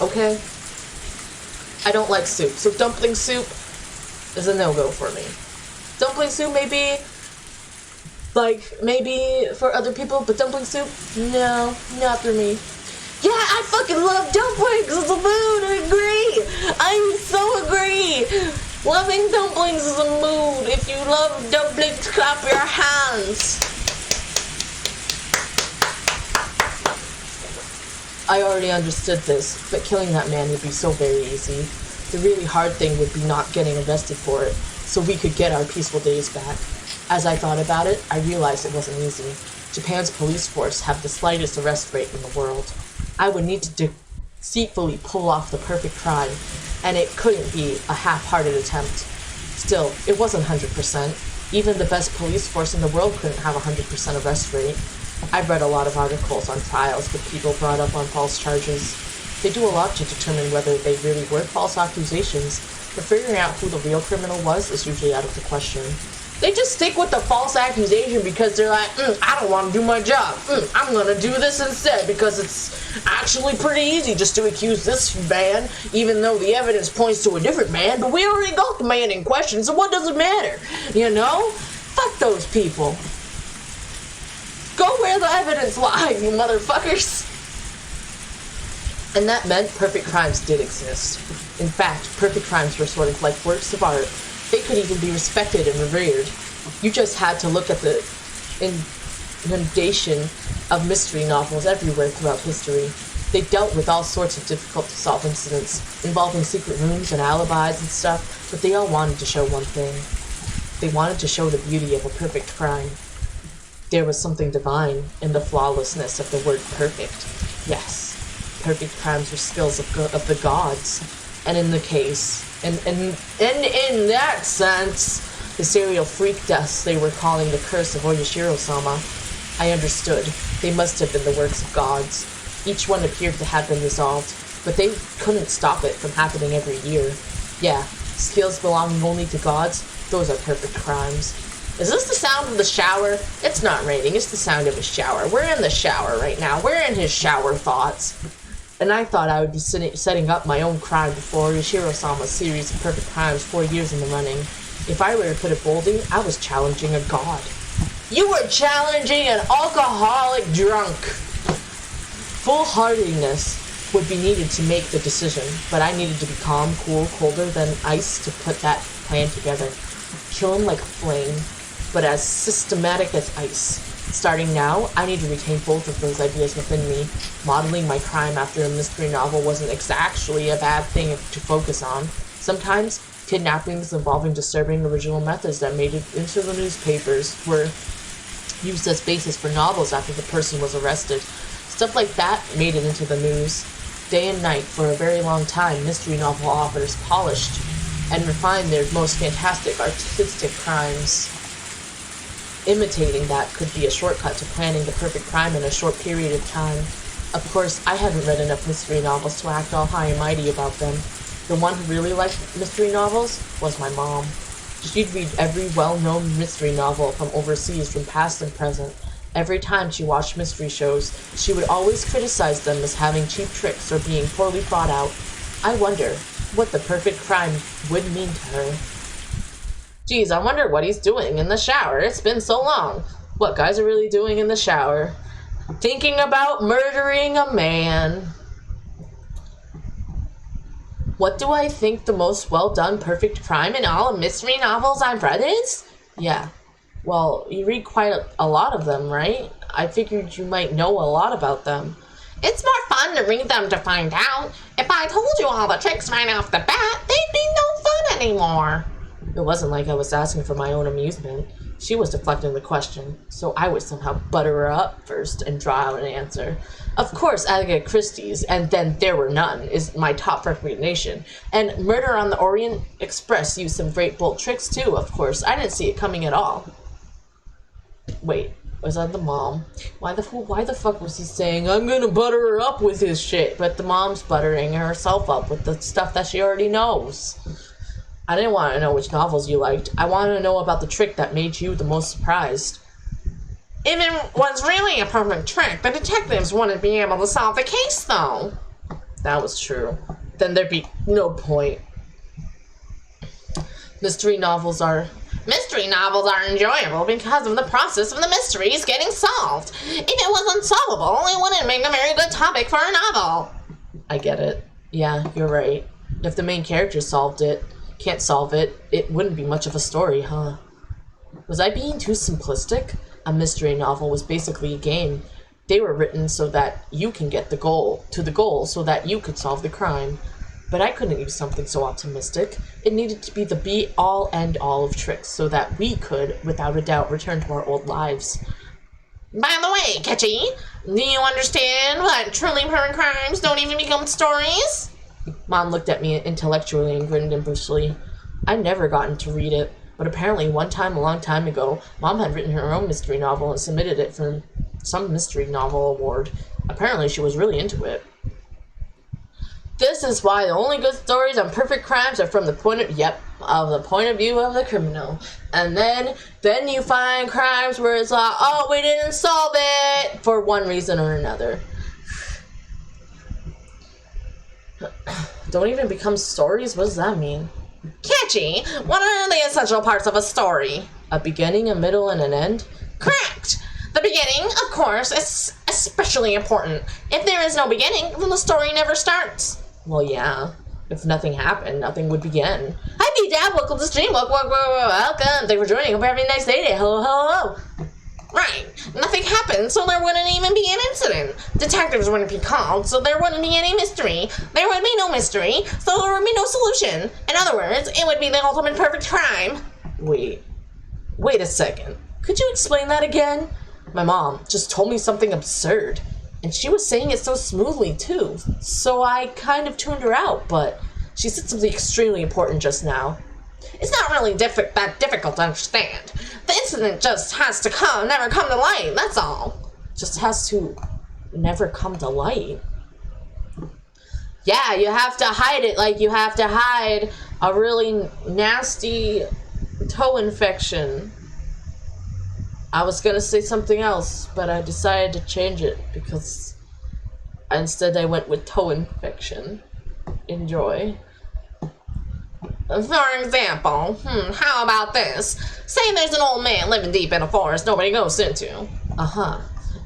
A: Okay? I don't like soup. So dumpling soup is a no-go for me. Dumpling soup maybe for other people, but dumpling soup, no, not for me. Yeah, I fucking love dumplings as a mood, I agree. I so agree. Loving dumplings is a mood. If you love dumplings, clap your hands. I already understood this, but killing that man would be so very easy. The really hard thing would be not getting arrested for it, so we could get our peaceful days back. As I thought about it, I realized it wasn't easy. Japan's police force have the slightest arrest rate in the world. I would need to deceitfully pull off the perfect crime, and it couldn't be a half-hearted attempt. Still, it wasn't 100%. Even the best police force in the world couldn't have 100% arrest rate. I've read a lot of articles on trials with people brought up on false charges. They do a lot to determine whether they really were false accusations, but figuring out who the real criminal was is usually out of the question. They just stick with the false accusation because they're like, I don't want to do my job. I'm going to do this instead because it's actually pretty easy just to accuse this man, even though the evidence points to a different man, but we already got the man in question, so what does it matter? You know? Fuck those people. Go where the evidence lies, you motherfuckers. And that meant perfect crimes did exist. In fact, perfect crimes were sort of like works of art. They could even be respected and revered. You just had to look at the inundation of mystery novels everywhere throughout history. They dealt with all sorts of difficult-to-solve incidents, involving secret rooms and alibis and stuff, but they all wanted to show one thing. They wanted to show the beauty of a perfect crime. There was something divine in the flawlessness of the word perfect. Yes, perfect crimes were skills of the gods. And in the case, and in that sense, the serial freak deaths they were calling the curse of Oyashiro-sama, I understood. They must have been the works of gods. Each one appeared to have been resolved, but they couldn't stop it from happening every year. Yeah, skills belonging only to gods, those are perfect crimes. Is this the sound of the shower? It's not raining, it's the sound of a shower. We're in the shower right now. We're in his shower thoughts. And I thought I would be setting up my own crime before Oyashiro-sama's series of perfect crimes 4 years in the running. If I were to put it boldly, I was challenging a god. You were challenging an alcoholic drunk. Full-heartedness would be needed to make the decision, but I needed to be calm, cool, colder than ice to put that plan together. Kill him like a flame, but as systematic as ice. Starting now, I need to retain both of those ideas within me. Modeling my crime after a mystery novel wasn't actually a bad thing to focus on. Sometimes, kidnappings involving disturbing original methods that made it into the newspapers were used as basis for novels after the person was arrested. Stuff like that made it into the news. Day and night, for a very long time, mystery novel authors polished and refined their most fantastic artistic crimes. Imitating that could be a shortcut to planning the perfect crime in a short period of time. Of course, I hadn't read enough mystery novels to act all high and mighty about them. The one who really liked mystery novels was my mom. She'd read every well-known mystery novel from overseas, from past and present. Every time she watched mystery shows, she would always criticize them as having cheap tricks or being poorly thought out. I wonder what the perfect crime would mean to her. Geez, I wonder what he's doing in the shower. It's been so long. What guys are really doing in the shower? Thinking about murdering a man. What do I think the most well-done perfect crime in all of mystery novels I've read is? Yeah. Well, you read quite a lot of them, right? I figured you might know a lot about them. It's more fun to read them to find out. If I told you all the tricks right off the bat, they'd be no fun anymore. It wasn't like I was asking for my own amusement. She was deflecting the question, so I would somehow butter her up first and draw out an answer. Of course, Agatha Christie's And Then There Were None is my top recommendation. And Murder on the Orient Express used some great bold tricks too, of course. I didn't see it coming at all. Wait, was that the mom? Why the fuck was he saying, I'm gonna butter her up with his shit? But the mom's buttering herself up with the stuff that she already knows. I didn't want to know which novels you liked. I wanted to know about the trick that made you the most surprised. If it was really a perfect trick, the detectives wouldn't be able to solve the case, though. That was true. Then there'd be no point. Mystery novels are enjoyable because of the process of the mysteries getting solved. If it was unsolvable, it wouldn't make a very good topic for a novel. I get it. Yeah, you're right. If the main character can't solve it, it wouldn't be much of a story, huh? Was I being too simplistic? A mystery novel was basically a game. They were written so that you can get the goal so that you could solve the crime. But I couldn't use something so optimistic. It needed to be the be-all, end-all of tricks so that we could, without a doubt, return to our old lives. By the way, Ketchy, do you understand what truly perfect crimes don't even become stories? Mom looked at me intellectually and grinned impishly. I'd never gotten to read it, but apparently one time a long time ago, Mom had written her own mystery novel and submitted it for some mystery novel award. Apparently she was really into it. This is why the only good stories on perfect crimes are from the point of view of the criminal. And then you find crimes where it's like, oh, we didn't solve it for one reason or another. Don't even become stories? What does that mean?
B: Catchy! What are the essential parts of a story?
A: A beginning, a middle, and an end?
B: Correct! The beginning, of course, is especially important. If there is no beginning, then the story never starts.
A: Well, yeah. If nothing happened, nothing would begin.
B: Hi, B-Dad, welcome to Stream. Welcome.
A: Thank you for joining. Hope you're having a nice day. Hello, hello.
B: Right. Nothing happened, so there wouldn't even be an incident. Detectives wouldn't be called, so there wouldn't be any mystery. There would be no mystery, so there would be no solution. In other words, it would be the ultimate perfect crime.
A: Wait a second. Could you explain that again? My mom just told me something absurd, and she was saying it so smoothly too, so I kind of tuned her out, but she said something extremely important just now.
B: It's not really that difficult to understand. The incident just has to never come to light, that's all.
A: Just has to never come to light? Yeah, you have to hide it like you have to hide a really nasty toe infection. I was gonna say something else, but I decided to change it because instead I went with toe infection. Enjoy.
B: For example, how about this? Say there's an old man living deep in a forest nobody goes into.
A: Uh-huh.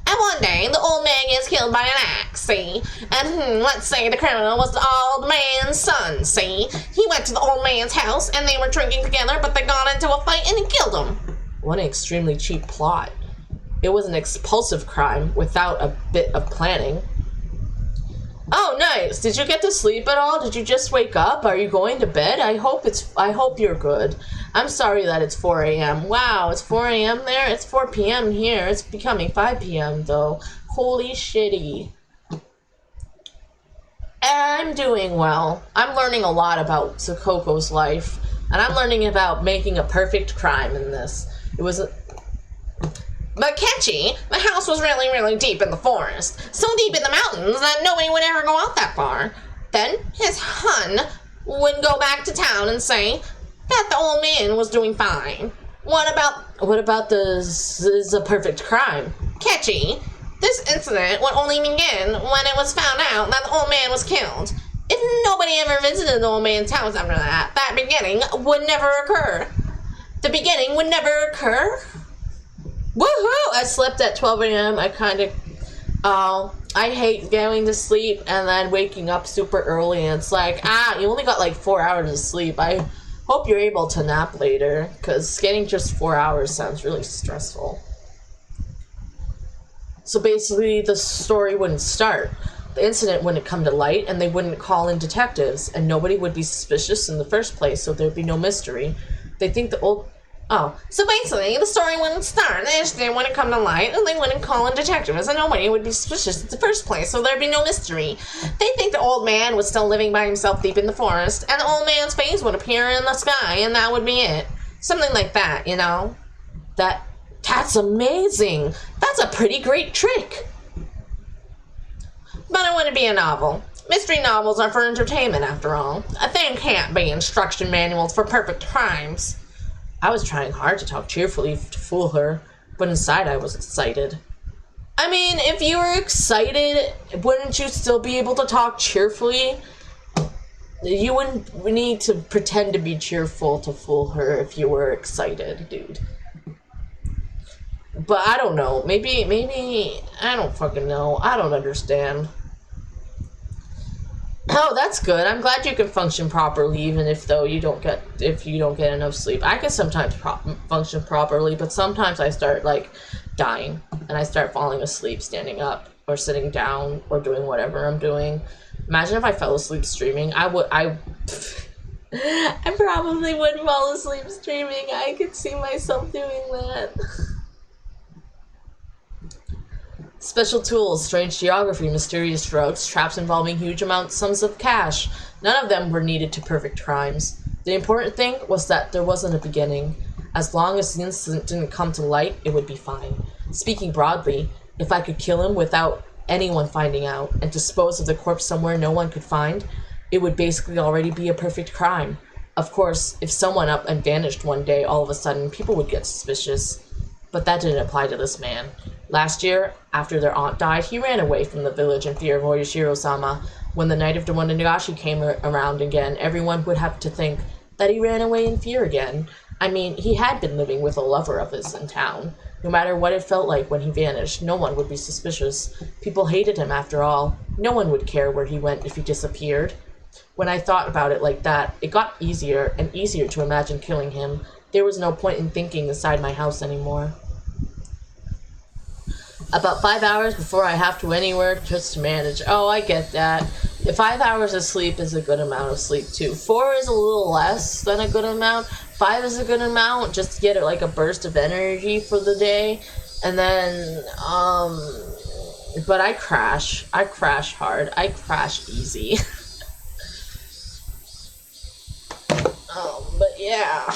B: And one day, the old man gets killed by an axe, see? And let's say the criminal was the old man's son, see? He went to the old man's house, and they were drinking together, but they got into a fight and he killed him.
A: What an extremely cheap plot. It was an expulsive crime without a bit of planning. Oh, nice. Did you get to sleep at all? Did you just wake up? Are you going to bed? I hope you're good. I'm sorry that it's 4 a.m. Wow, it's 4 a.m. there? It's 4 p.m. here. It's becoming 5 p.m. though. Holy shitty. I'm doing well. I'm learning a lot about Sakoko's life, and I'm learning about making a perfect crime in this. It was
B: But Catchy, the house was really, really deep in the forest. So deep in the mountains that nobody would ever go out that far. Then his hun would go back to town and say that the old man was doing fine. What about this is a perfect crime? Catchy, this incident would only begin when it was found out that the old man was killed. If nobody ever visited the old man's house after that, that beginning would never occur. The beginning would never occur?
A: Woohoo! I slept at 12 a.m. I hate going to sleep and then waking up super early, and it's like, you only got like 4 hours of sleep. I hope you're able to nap later, because getting just 4 hours sounds really stressful. So basically, the story wouldn't start. The incident wouldn't come to light, and they wouldn't call in detectives, and nobody would be suspicious in the first place, so there'd be no mystery. They think
B: so basically, the story wouldn't start, the incident wouldn't come to light, and they wouldn't call in detectives, and nobody would be suspicious in the first place, so there'd be no mystery. They think the old man was still living by himself deep in the forest, and the old man's face would appear in the sky, and that would be it. Something like that, you know?
A: That's amazing! That's a pretty great trick!
B: But it wouldn't be a novel. Mystery novels are for entertainment, after all. They can't be instruction manuals for perfect crimes.
A: I was trying hard to talk cheerfully to fool her, but inside I was excited. I mean, if you were excited, wouldn't you still be able to talk cheerfully? You wouldn't need to pretend to be cheerful to fool her if you were excited, dude. But I don't know. Maybe, I don't fucking know. I don't understand. Oh, that's good. I'm glad you can function properly, even if you don't get enough sleep. I can sometimes function properly, but sometimes I start like dying, and I start falling asleep standing up or sitting down or doing whatever I'm doing. Imagine if I fell asleep streaming. I probably would fall asleep streaming. I could see myself doing that. Special tools, strange geography, mysterious drugs, traps involving huge sums of cash. None of them were needed to perfect crimes. The important thing was that there wasn't a beginning. As long as the incident didn't come to light, it would be fine. Speaking broadly, If I could kill him without anyone finding out and dispose of the corpse somewhere no one could find, it would basically already be a perfect crime. Of course, if someone up and vanished one day all of a sudden, people would get suspicious. But that didn't apply to this man. Last year, after their aunt died, he ran away from the village in fear of Oyashiro-sama. When the night of Demon Nagashi came around again, everyone would have to think that he ran away in fear again. I mean, he had been living with a lover of his in town. No matter what it felt like when he vanished, no one would be suspicious. People hated him after all. No one would care where he went if he disappeared. When I thought about it like that, it got easier and easier to imagine killing him. There was no point in thinking inside my house anymore. About 5 hours before I have to anywhere just to manage. Oh, I get that. 5 hours of sleep is a good amount of sleep too. 4 is a little less than a good amount. 5 is a good amount just to get like a burst of energy for the day. And then, but I crash. I crash hard. I crash easy. But yeah.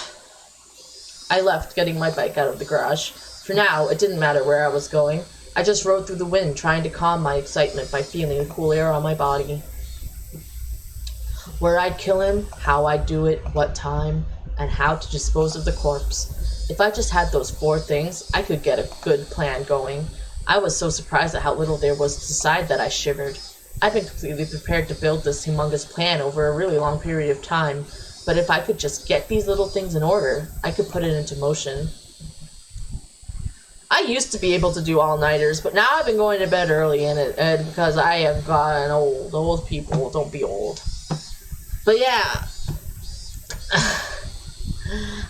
A: I left, getting my bike out of the garage. For now, it didn't matter where I was going. I just rode through the wind, trying to calm my excitement by feeling the cool air on my body. Where I'd kill him, how I'd do it, what time, and how to dispose of the corpse. If I just had those 4 things, I could get a good plan going. I was so surprised at how little there was to decide that I shivered. I'd been completely prepared to build this humongous plan over a really long period of time, but if I could just get these little things in order, I could put it into motion. I used to be able to do all-nighters, but now I've been going to bed early and because I have gotten old. Old people don't be old. But yeah.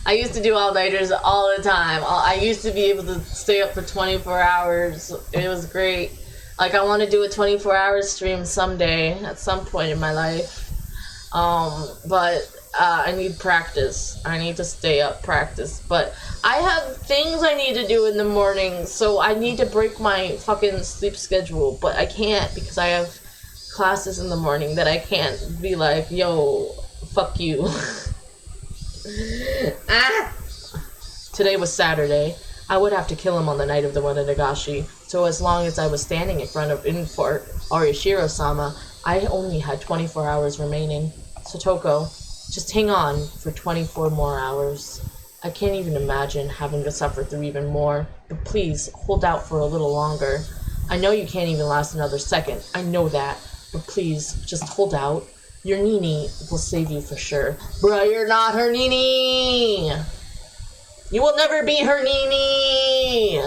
A: I used to do all-nighters all the time. I used to be able to stay up for 24 hours. It was great. Like, I want to do a 24-hour stream someday, at some point in my life. But I need practice. I need to stay up, practice. But I have things I need to do in the morning, so I need to break my fucking sleep schedule. But I can't because I have classes in the morning that I can't be like, yo, fuck you. Today was Saturday. I would have to kill him on the night of the Demon Nagashi. So as long as I was standing in front of for Oyashiro-sama, I only had 24 hours remaining. Satoko, just hang on for 24 more hours. I can't even imagine having to suffer through even more, but please, hold out for a little longer. I know you can't even last another second, I know that, but please, just hold out. Your Nini will save you for sure. Bruh, you're not her Nini! You will never be her Nini!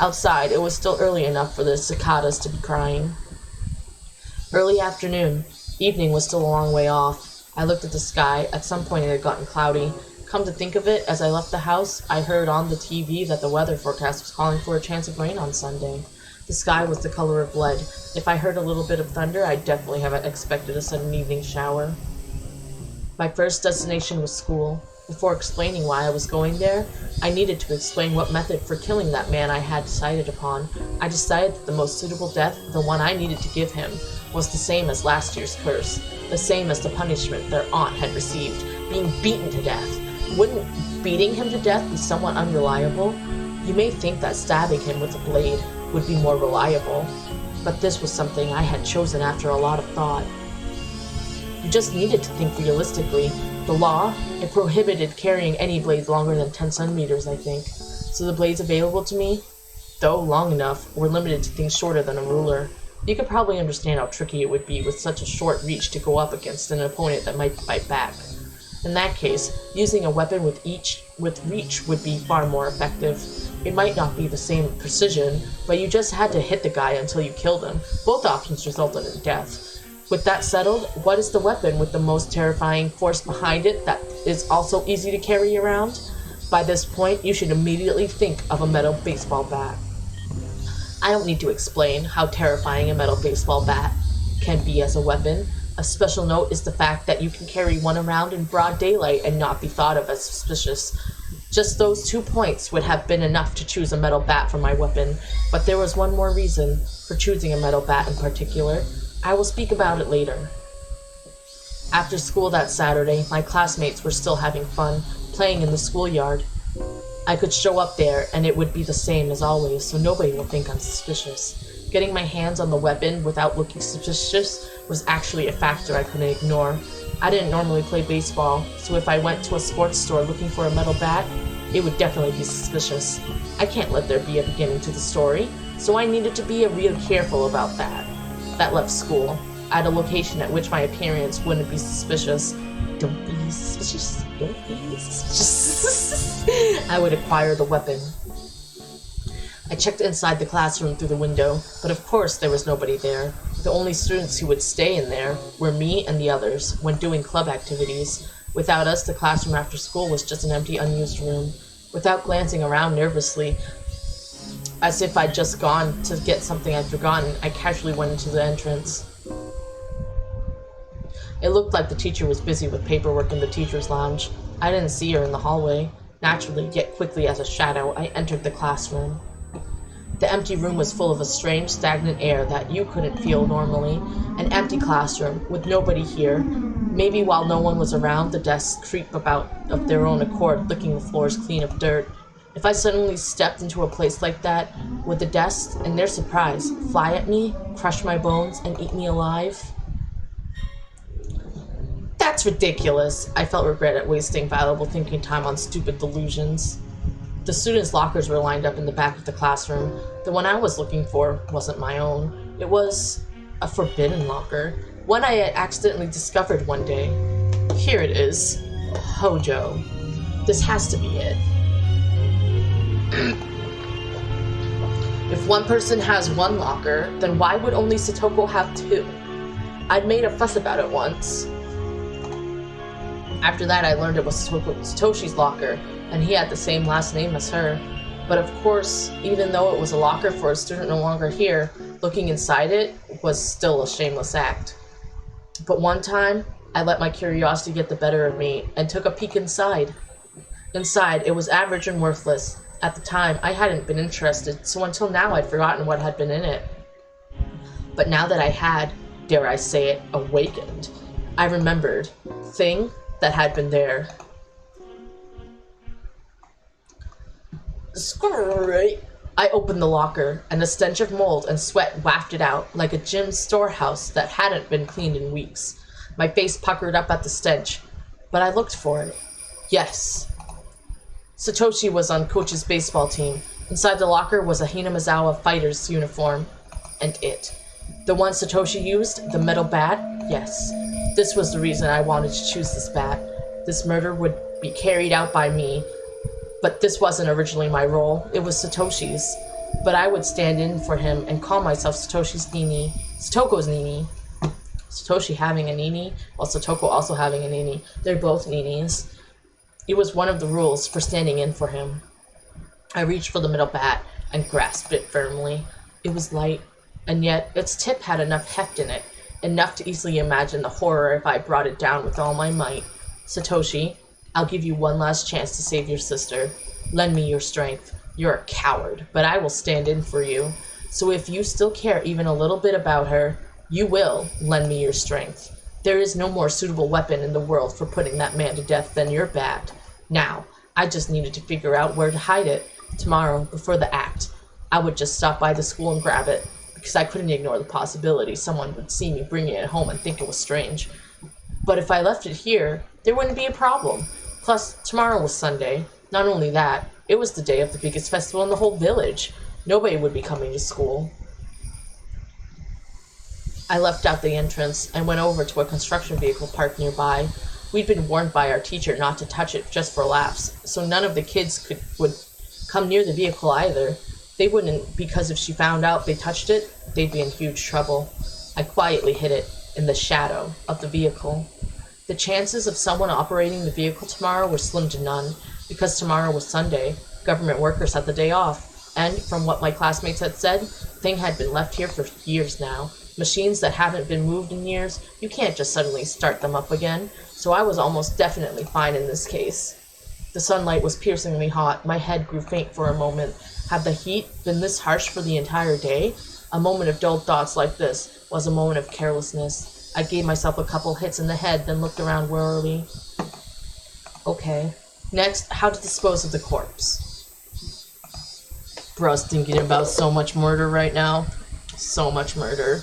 A: Outside, it was still early enough for the cicadas to be crying. Early afternoon. Evening was still a long way off. I looked at the sky. At some point it had gotten cloudy. Come to think of it, as I left the house, I heard on the TV that the weather forecast was calling for a chance of rain on Sunday. The sky was the color of lead. If I heard a little bit of thunder, I definitely haven't expected a sudden evening shower. My first destination was school. Before explaining why I was going there, I needed to explain what method for killing that man I had decided upon. I decided that the most suitable death, the one I needed to give him, was the same as last year's curse, the same as the punishment their aunt had received, being beaten to death. Wouldn't beating him to death be somewhat unreliable? You may think that stabbing him with a blade would be more reliable, but this was something I had chosen after a lot of thought. You just needed to think realistically. The law, it prohibited carrying any blades longer than 10 centimeters, I think. So the blades available to me, though long enough, were limited to things shorter than a ruler. You could probably understand how tricky it would be with such a short reach to go up against an opponent that might fight back. In that case, using a weapon with reach would be far more effective. It might not be the same precision, but you just had to hit the guy until you killed him. Both options resulted in death. With that settled, what is the weapon with the most terrifying force behind it that is also easy to carry around? By this point, you should immediately think of a metal baseball bat. I don't need to explain how terrifying a metal baseball bat can be as a weapon. A special note is the fact that you can carry one around in broad daylight and not be thought of as suspicious. Just those 2 points would have been enough to choose a metal bat for my weapon, but there was one more reason for choosing a metal bat in particular. I will speak about it later. After school that Saturday, my classmates were still having fun, playing in the schoolyard. I could show up there and it would be the same as always, so nobody would think I'm suspicious. Getting my hands on the weapon without looking suspicious was actually a factor I couldn't ignore. I didn't normally play baseball, so if I went to a sports store looking for a metal bat, it would definitely be suspicious. I can't let there be a beginning to the story, so I needed to be real careful about that. That left school, at a location at which my appearance wouldn't be suspicious. Don't be suspicious. Don't be suspicious. I would acquire the weapon. I checked inside the classroom through the window, but of course there was nobody there. The only students who would stay in there were me and the others when doing club activities. Without us, the classroom after school was just an empty, unused room. Without glancing around nervously, as if I'd just gone to get something I'd forgotten, I casually went into the entrance. It looked like the teacher was busy with paperwork in the teacher's lounge. I didn't see her in the hallway. Naturally, yet quickly as a shadow, I entered the classroom. The empty room was full of a strange, stagnant air that you couldn't feel normally. An empty classroom, with nobody here. Maybe while no one was around, the desks creep about of their own accord, licking the floors clean of dirt. If I suddenly stepped into a place like that, would the desks, in their surprise, fly at me, crush my bones, and eat me alive? That's ridiculous. I felt regret at wasting valuable thinking time on stupid delusions. The students' lockers were lined up in the back of the classroom. The one I was looking for wasn't my own. It was a forbidden locker, one I had accidentally discovered one day. Here it is. Hojo. This has to be it. If one person has one locker, then why would only Satoko have two? I'd made a fuss about it once. After that, I learned it was Satoshi's locker, and he had the same last name as her. But of course, even though it was a locker for a student no longer here, looking inside it was still a shameless act. But one time, I let my curiosity get the better of me and took a peek inside. Inside, it was average and worthless. At the time, I hadn't been interested, so until now I'd forgotten what had been in it. But now that I had, dare I say it, awakened, I remembered the thing that had been there. I opened the locker, and the stench of mold and sweat wafted out like a gym storehouse that hadn't been cleaned in weeks. My face puckered up at the stench, but I looked for it. Yes. Satoshi was on Coach's baseball team. Inside the locker was a Hinamizawa fighter's uniform. And it. The one Satoshi used, the metal bat? Yes. This was the reason I wanted to choose this bat. This murder would be carried out by me. But this wasn't originally my role. It was Satoshi's. But I would stand in for him and call myself Satoko's Nini. Satoshi having a Nini, while Satoko also having a Nini. They're both Ninis. It was one of the rules for standing in for him. I reached for the metal bat and grasped it firmly. It was light, and yet its tip had enough heft in it, enough to easily imagine the horror if I brought it down with all my might. Satoshi, I'll give you one last chance to save your sister. Lend me your strength. You're a coward, but I will stand in for you. So if you still care even a little bit about her, you will lend me your strength. There is no more suitable weapon in the world for putting that man to death than your bat. Now, I just needed to figure out where to hide it. Tomorrow, before the act, I would just stop by the school and grab it, because I couldn't ignore the possibility someone would see me bringing it home and think it was strange. But if I left it here, there wouldn't be a problem. Plus, tomorrow was Sunday. Not only that, it was the day of the biggest festival in the whole village. Nobody would be coming to school. I left out the entrance and went over to a construction vehicle parked nearby. We'd been warned by our teacher not to touch it just for laughs, so none of the kids would come near the vehicle either. They wouldn't, because if she found out they touched it, they'd be in huge trouble. I quietly hid it in the shadow of the vehicle. The chances of someone operating the vehicle tomorrow were slim to none, because tomorrow was Sunday. Government workers had the day off, and from what my classmates had said, the thing had been left here for years now. Machines that haven't been moved in years, you can't just suddenly start them up again, so I was almost definitely fine in this case. The sunlight was piercingly hot. My head grew faint for a moment. Had the heat been this harsh for the entire day? A moment of dull thoughts like this was a moment of carelessness. I gave myself a couple hits in the head, then looked around warily. Okay. Next, how to dispose of the corpse. Bruh's thinking about so much murder right now. So much murder.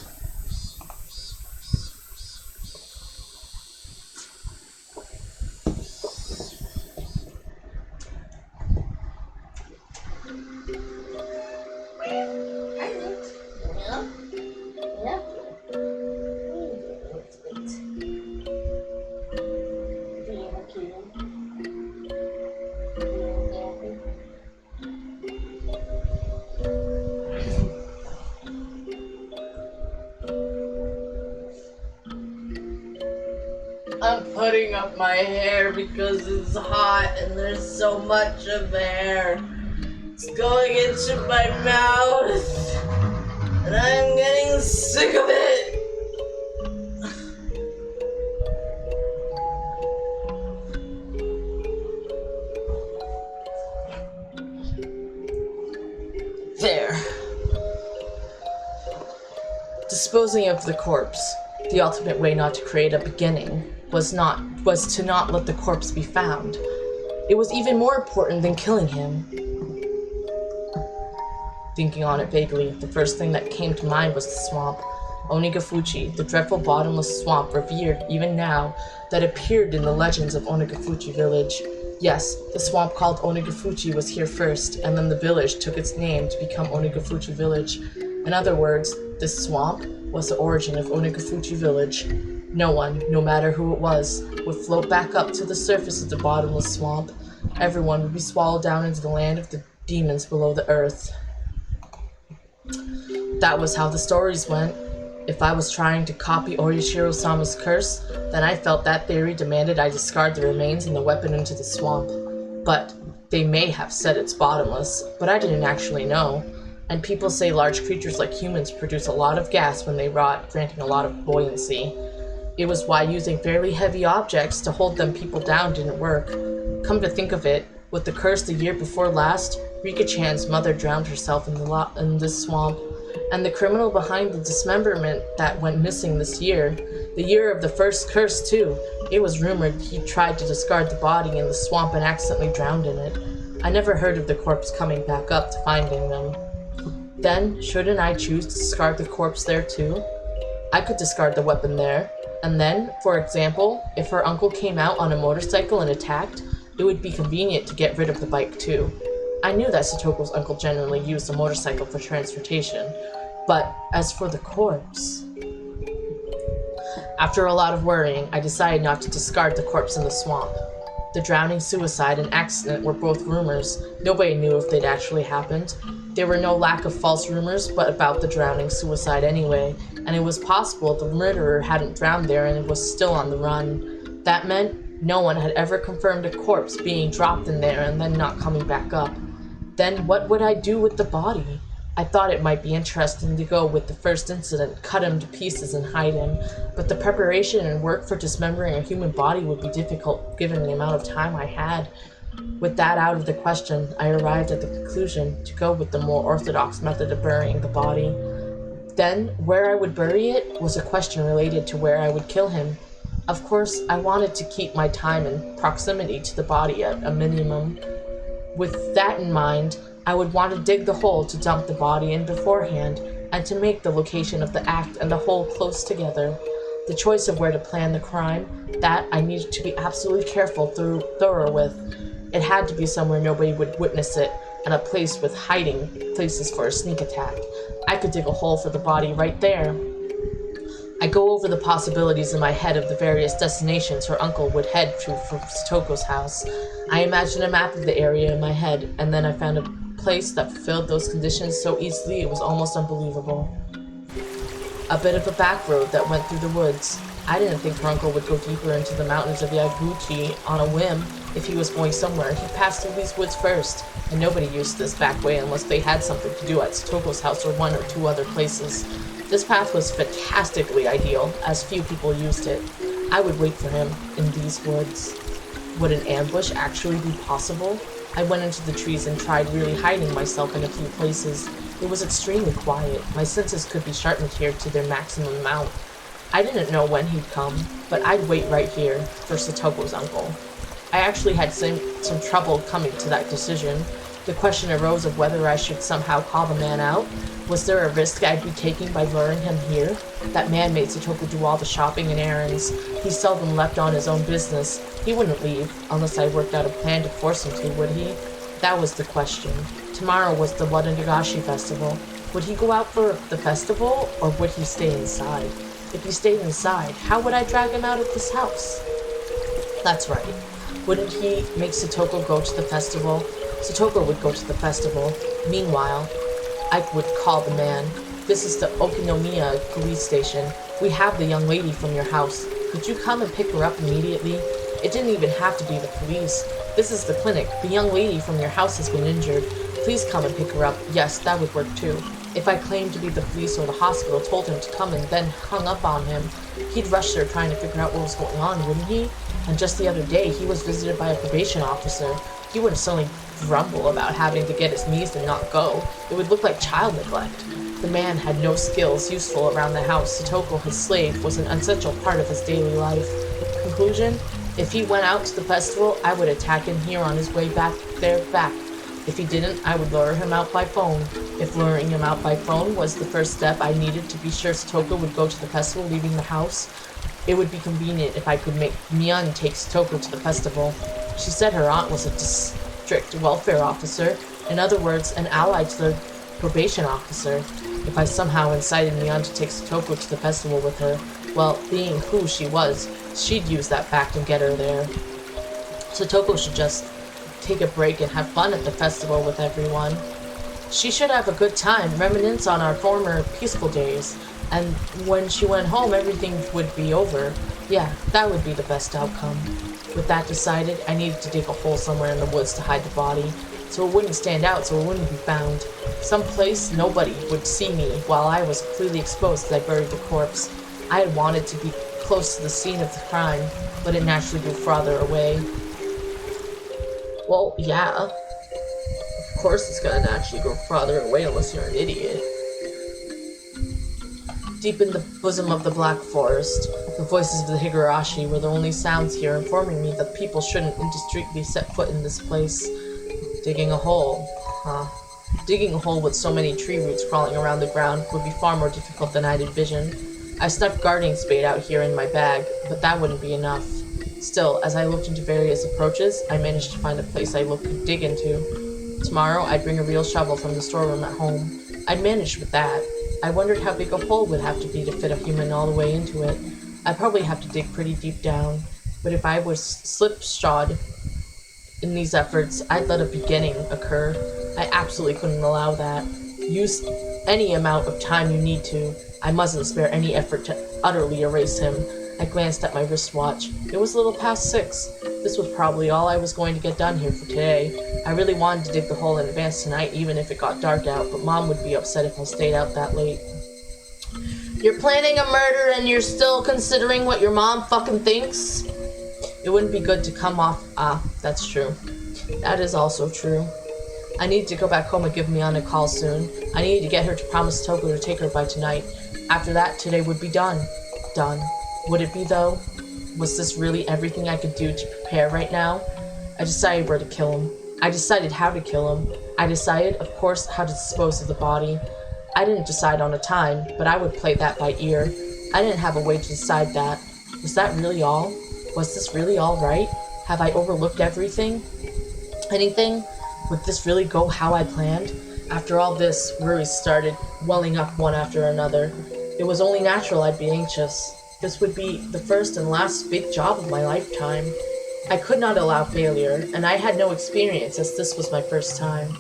A: I'm putting up my hair because it's hot and there's so much of hair. It's going into my mouth and I'm getting sick of it. There. Disposing of the corpse, the ultimate way not to create a beginning, was to not let the corpse be found. It was even more important than killing him. Thinking on it vaguely, the first thing that came to mind was the swamp. Onigafuchi, the dreadful bottomless swamp revered even now that appeared in the legends of Onigafuchi village. Yes, the swamp called Onigafuchi was here first, and then the village took its name to become Onigafuchi village. In other words, this swamp was the origin of Onigafuchi village. No one, no matter who it was, would float back up to the surface of the bottomless swamp. Everyone would be swallowed down into the land of the demons below the earth. That was how the stories went. If I was trying to copy Orishiro-sama's curse, then I felt that theory demanded I discard the remains and the weapon into the swamp. But they may have said it's bottomless, but I didn't actually know. And people say large creatures like humans produce a lot of gas when they rot, granting a lot of buoyancy. It was why using fairly heavy objects to hold them people down didn't work. Come to think of it, with the curse the year before last, Rika-chan's mother drowned herself in this swamp. And the criminal behind the dismemberment that went missing this year, the year of the first curse too, it was rumored he tried to discard the body in the swamp and accidentally drowned in it. I never heard of the corpse coming back up to finding them. Then, shouldn't I choose to discard the corpse there too? I could discard the weapon there. And then, for example, if her uncle came out on a motorcycle and attacked, it would be convenient to get rid of the bike too. I knew that Satoko's uncle generally used a motorcycle for transportation, but as for the corpse... After a lot of worrying, I decided not to discard the corpse in the swamp. The drowning, suicide, and accident were both rumors. Nobody knew if they'd actually happened. There were no lack of false rumors but about the drowning suicide anyway, and it was possible the murderer hadn't drowned there and was still on the run. That meant no one had ever confirmed a corpse being dropped in there and then not coming back up. Then what would I do with the body? I thought it might be interesting to go with the first incident, cut him to pieces and hide him, but the preparation and work for dismembering a human body would be difficult given the amount of time I had. With that out of the question, I arrived at the conclusion to go with the more orthodox method of burying the body. Then, where I would bury it was a question related to where I would kill him. Of course, I wanted to keep my time and proximity to the body at a minimum. With that in mind, I would want to dig the hole to dump the body in beforehand, and to make the location of the act and the hole close together. The choice of where to plan the crime, that I needed to be absolutely thorough with. It had to be somewhere nobody would witness it, and a place with hiding places for a sneak attack. I could dig a hole for the body right there. I go over the possibilities in my head of the various destinations her uncle would head to from Satoko's house. I imagined a map of the area in my head, and then I found a place that fulfilled those conditions so easily it was almost unbelievable. A bit of a back road that went through the woods. I didn't think her uncle would go deeper into the mountains of Yaguchi on a whim. If he was going somewhere, he'd pass through these woods first, and nobody used this back way unless they had something to do at Satoko's house or one or two other places. This path was fantastically ideal, as few people used it. I would wait for him in these woods. Would an ambush actually be possible? I went into the trees and tried really hiding myself in a few places. It was extremely quiet. My senses could be sharpened here to their maximum amount. I didn't know when he'd come, but I'd wait right here for Satoko's uncle. I actually had some trouble coming to that decision. The question arose of whether I should somehow call the man out. Was there a risk I'd be taking by luring him here? That man made Satoko do all the shopping and errands. He seldom left on his own business. He wouldn't leave, unless I worked out a plan to force him to, would he? That was the question. Tomorrow was the Wadanagashi festival. Would he go out for the festival, or would he stay inside? If he stayed inside, how would I drag him out of this house? That's right. Wouldn't he make Satoko go to the festival? Satoko would go to the festival. Meanwhile, I would call the man. This is the Okinomiya police station. We have the young lady from your house. Could you come and pick her up immediately? It didn't even have to be the police. This is the clinic. The young lady from your house has been injured. Please come and pick her up. Yes, that would work too. If I claimed to be the police or the hospital, told him to come and then hung up on him, he'd rush there trying to figure out what was going on, wouldn't he? And just the other day, he was visited by a probation officer. He wouldn't suddenly grumble about having to get his knees and not go. It would look like child neglect. The man had no skills useful around the house. Satoko, his slave, was an essential part of his daily life. Conclusion? If he went out to the festival, I would attack him here on his way back. If he didn't, I would lure him out by phone. If luring him out by phone was the first step I needed to be sure Satoko would go to the festival leaving the house, it would be convenient if I could make Mian take Satoko to the festival. She said her aunt was a district welfare officer, in other words, an ally to the probation officer. If I somehow incited Mian to take Satoko to the festival with her, well, being who she was, she'd use that fact and get her there. Satoko should just take a break and have fun at the festival with everyone. She should have a good time, reminisce on our former peaceful days, and when she went home everything would be over. Yeah, that would be the best outcome. With that decided, I needed to dig a hole somewhere in the woods to hide the body, so it wouldn't stand out, so it wouldn't be found. Someplace nobody would see me while I was completely exposed as I buried the corpse. I had wanted to be close to the scene of the crime, but it naturally grew farther away. Well, yeah. Of course it's gonna naturally go farther away unless you're an idiot. Deep in the bosom of the Black Forest, the voices of the Higurashi were the only sounds here informing me that people shouldn't indiscreetly set foot in this place. Digging a hole, huh? Digging a hole with so many tree roots crawling around the ground would be far more difficult than I'd envisioned. I stuck gardening spade out here in my bag, but that wouldn't be enough. Still, as I looked into various approaches, I managed to find a place I could dig into. Tomorrow, I'd bring a real shovel from the storeroom at home. I'd managed with that. I wondered how big a hole would have to be to fit a human all the way into it. I'd probably have to dig pretty deep down, but if I was slipshod in these efforts, I'd let a beginning occur. I absolutely couldn't allow that. Use any amount of time you need to. I mustn't spare any effort to utterly erase him. I glanced at my wristwatch. It was a little past 6. This was probably all I was going to get done here for today. I really wanted to dig the hole in advance tonight, even if it got dark out, but Mom would be upset if I stayed out that late. You're planning a murder and you're still considering what your mom fucking thinks? It wouldn't be good to come off. That's true. That is also true. I needed to go back home and give Mian a call soon. I needed to get her to promise Toko to take her by tonight. After that, today would be done. Done. Would it be, though? Was this really everything I could do to prepare right now? I decided where to kill him. I decided how to kill him. I decided, of course, how to dispose of the body. I didn't decide on a time, but I would play that by ear. I didn't have a way to decide that. Was that really all? Was this really all right? Have I overlooked everything? Anything? Would this really go how I planned? After all this, worries started welling up one after another. It was only natural I'd be anxious. This would be the first and last big job of my lifetime. I could not allow failure, and I had no experience as this was my first time.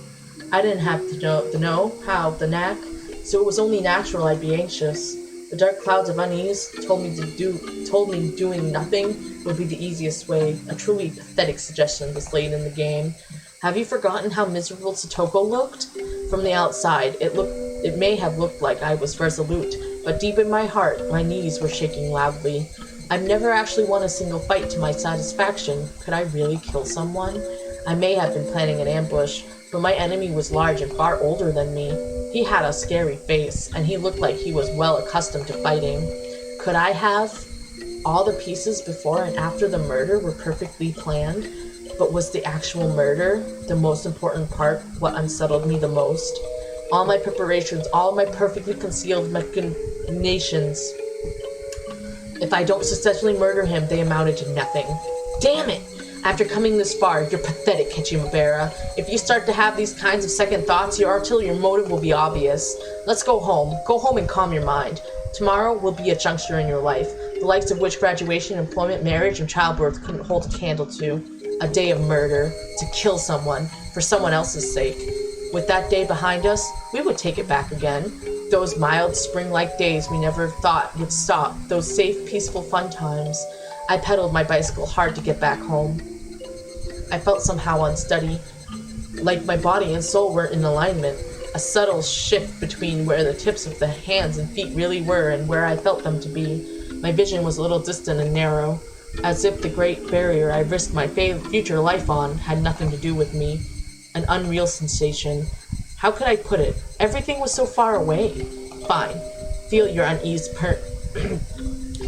A: I didn't have the know-how, the knack, so it was only natural I'd be anxious. The dark clouds of unease told me doing nothing would be the easiest way. A truly pathetic suggestion this late in the game. Have you forgotten how miserable Satoko looked? From the outside, it may have looked like I was resolute, but deep in my heart, my knees were shaking loudly. I've never actually won a single fight to my satisfaction. Could I really kill someone? I may have been planning an ambush, but my enemy was large and far older than me. He had a scary face, and he looked like he was well accustomed to fighting. Could I have? All the pieces before and after the murder were perfectly planned. But was the actual murder the most important part, what unsettled me the most? All my preparations, all my perfectly concealed machinations. If I don't successfully murder him, they amounted to nothing. Damn it! After coming this far, you're pathetic, Kechimabera. If you start to have these kinds of second thoughts, your motive will be obvious. Let's go home. Go home and calm your mind. Tomorrow will be a juncture in your life, the likes of which graduation, employment, marriage, and childbirth couldn't hold a candle to. A day of murder, to kill someone, for someone else's sake. With that day behind us, we would take it back again. Those mild, spring-like days we never thought would stop, those safe, peaceful, fun times. I pedaled my bicycle hard to get back home. I felt somehow unsteady, like my body and soul weren't in alignment. A subtle shift between where the tips of the hands and feet really were and where I felt them to be. My vision was a little distant and narrow, as if the great barrier I risked my future life on had nothing to do with me. An unreal sensation. How could I put it? Everything was so far away. Fine. Feel your unease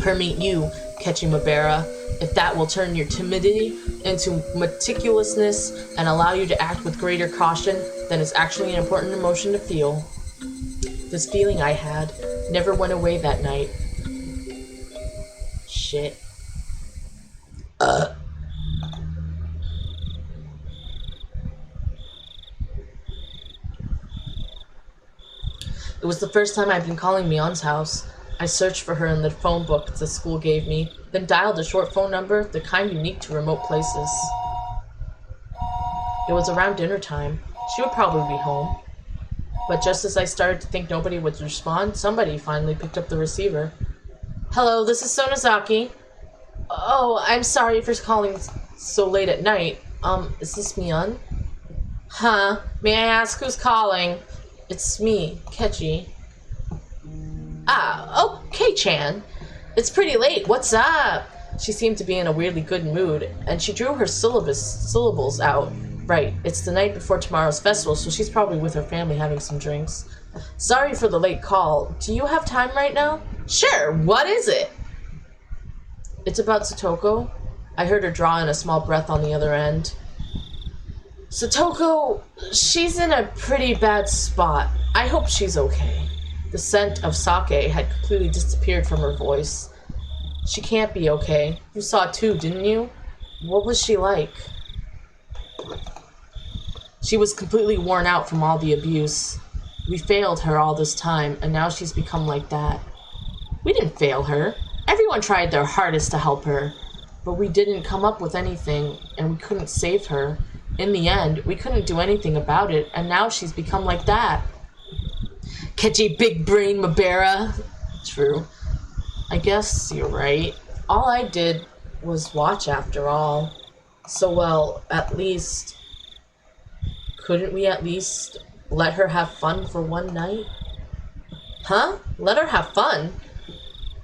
A: permeate you, Kechimabera. If that will turn your timidity into meticulousness and allow you to act with greater caution, then it's actually an important emotion to feel. This feeling I had never went away that night. Shit. It was the first time I'd been calling Mion's house. I searched for her in the phone book the school gave me, then dialed a short phone number, the kind unique to remote places. It was around dinner time. She would probably be home. But just as I started to think nobody would respond, somebody finally picked up the receiver. Hello, this is Sonozaki. Oh, I'm sorry for calling so late at night. Is this Mion? Huh? May I ask who's calling? It's me, Kechi. Ah, okay, Chan. It's pretty late. What's up? She seemed to be in a weirdly good mood, and she drew her syllables out. Right, it's the night before tomorrow's festival, so she's probably with her family having some drinks. Sorry for the late call. Do you have time right now? Sure, what is it? It's about Satoko. I heard her draw in a small breath on the other end. Satoko, she's in a pretty bad spot. I hope she's okay. The scent of sake had completely disappeared from her voice. She can't be okay. You saw too, didn't you? What was she like? She was completely worn out from all the abuse. We failed her all this time, and now she's become like that. We didn't fail her. Everyone tried their hardest to help her. But we didn't come up with anything, and we couldn't save her. In the end, we couldn't do anything about it, and now she's become like that. Catchy big brain, Mabera. True. I guess you're right. All I did was watch after all. So, well, at least... Couldn't we at least let her have fun for one night? Huh? Let her have fun?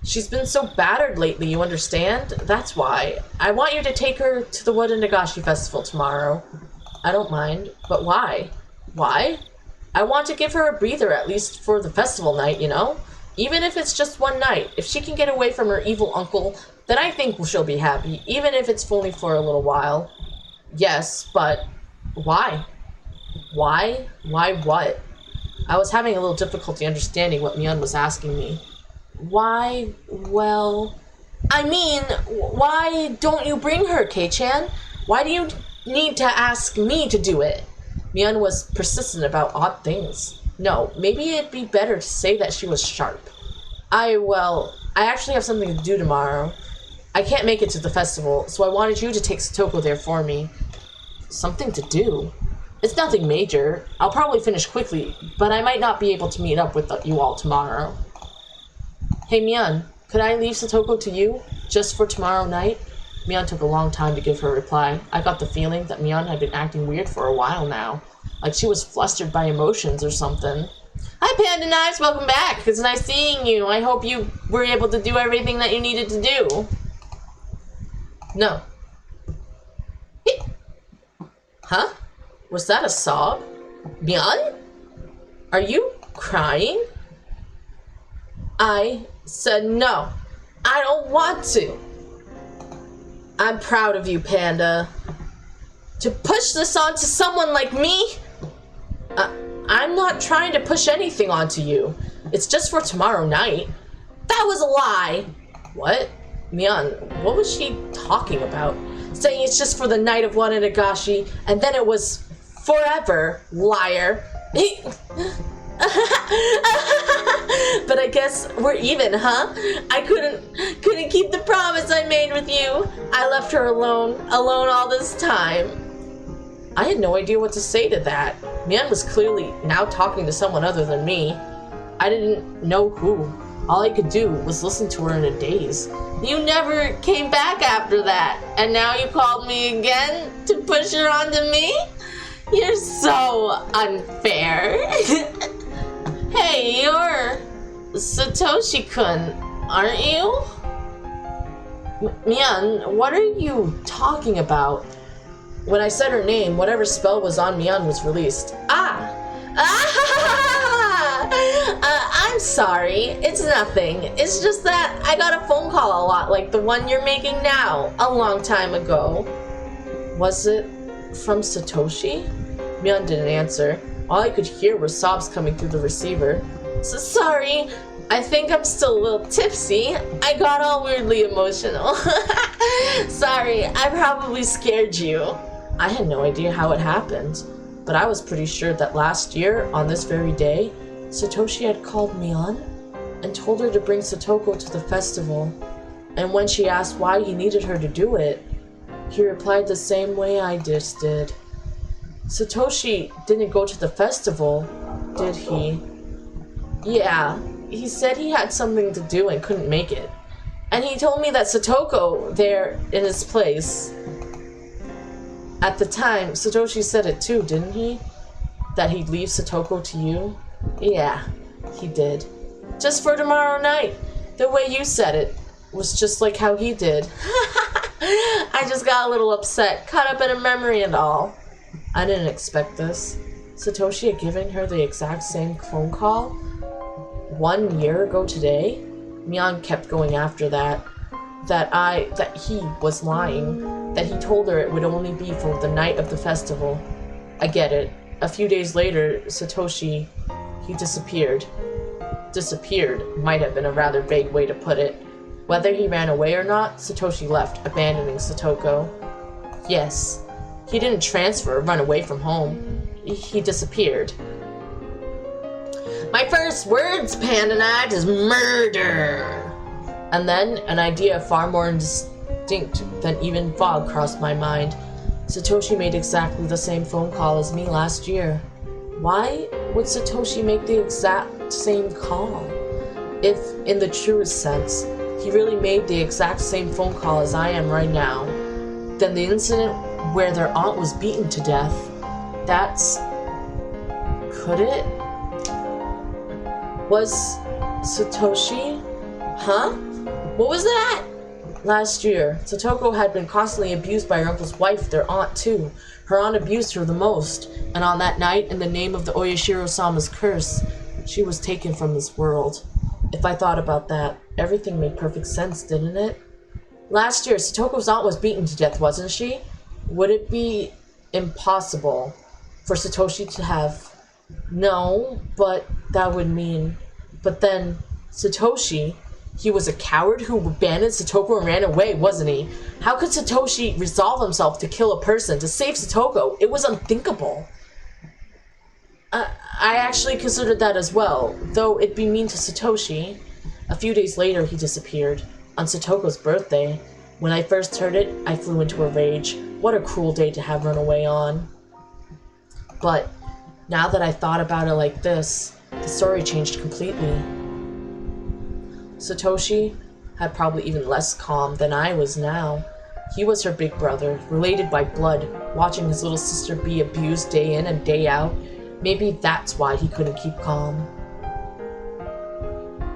A: She's been so battered lately, you understand? That's why. I want you to take her to the Wooden Nagashi Festival tomorrow. I don't mind, but why? Why? I want to give her a breather at least for the festival night, you know? Even if it's just one night. If she can get away from her evil uncle, then I think she'll be happy, even if it's only for a little while. Yes, but why? Why? Why what? I was having a little difficulty understanding what Mion was asking me. Why, well... I mean, why don't you bring her, Kei-chan? Why do you need to ask me to do it? Mion was persistent about odd things. No, maybe it'd be better to say that she was sharp. I actually have something to do tomorrow. I can't make it to the festival, so I wanted you to take Satoko there for me. Something to do? It's nothing major. I'll probably finish quickly, but I might not be able to meet up with you all tomorrow. Hey, Mion, could I leave Satoko to you, just for tomorrow night? Mion took a long time to give her a reply. I got the feeling that Mion had been acting weird for a while now, like she was flustered by emotions or something. Hi, Panda Knives, welcome back. It's nice seeing you. I hope you were able to do everything that you needed to do. No. Huh? Was that a sob? Mion? Are you crying? I said no. I don't want to. I'm proud of you, Panda. To push this onto someone like me? I'm not trying to push anything onto you. It's just for tomorrow night.
B: That was a lie.
A: What? Mian, what was she talking about?
B: Saying it's just for the night of Wananagashi, and then it was forever, liar. But I guess we're even, huh? I couldn't keep the promise I made with you. I left her alone all this time.
A: I had no idea what to say to that. Mian was clearly now talking to someone other than me. I didn't know who. All I could do was listen to her in a daze.
B: You never came back after that, and now you called me again to push her onto me? You're so unfair. Hey, you're Satoshi-kun, aren't you?
A: Mian, what are you talking about? When I said her name, whatever spell was on Mian was released.
B: I'm sorry. It's nothing. It's just that I got a phone call a lot like the one you're making now, a long time ago.
A: Was it from Satoshi? Mian didn't answer. All I could hear were sobs coming through the receiver.
B: Sorry. I think I'm still a little tipsy. I got all weirdly emotional. Sorry, I probably scared you.
A: I had no idea how it happened, but I was pretty sure that last year, on this very day, Satoshi had called Mian and told her to bring Satoko to the festival, and when she asked why he needed her to do it, he replied the same way I just did. Satoshi didn't go to the festival, did he? Yeah, he said he had something to do and couldn't make it, and he told me that Satoko there in his place. At the time, Satoshi said it too, didn't he? That he'd leave Satoko to you? Yeah, he did. Just for tomorrow night. The way you said it was just like how he did.
B: I just got a little upset, caught up in a memory and all.
A: I didn't expect this. Satoshi had given her the exact same phone call 1 year ago today. Mian kept going after that. That he was lying. That he told her it would only be for the night of the festival. I get it. A few days later, Satoshi, he disappeared. Disappeared might have been a rather vague way to put it. Whether he ran away or not, Satoshi left, abandoning Satoko. Yes, he didn't transfer or run away from home. He disappeared.
B: My first words, Panda Knight, is murder.
A: And then an idea far more indistinct than even fog crossed my mind. Satoshi made exactly the same phone call as me last year. Why would Satoshi make the exact same call? If, in the truest sense, he really made the exact same phone call as I am right now, then the incident where their aunt was beaten to death, that's... could it? Was Satoshi?
B: Huh? What was that?
A: Last year, Satoko had been constantly abused by her uncle's wife, their aunt too. Her aunt abused her the most, and on that night, in the name of the Oyashiro-sama's curse, she was taken from this world. If I thought about that, everything made perfect sense, didn't it? Last year, Satoko's aunt was beaten to death, wasn't she? Would it be impossible for Satoshi to have... No, but that would mean... But then, Satoshi... He was a coward who abandoned Satoko and ran away, wasn't he? How could Satoshi resolve himself to kill a person to save Satoko? It was unthinkable. I actually considered that as well, though it'd be mean to Satoshi. A few days later, he disappeared, on Satoko's birthday. When I first heard it, I flew into a rage. What a cruel day to have run away on. But, now that I thought about it like this, the story changed completely. Satoshi had probably even less calm than I was now. He was her big brother, related by blood, watching his little sister be abused day in and day out. Maybe that's why he couldn't keep calm.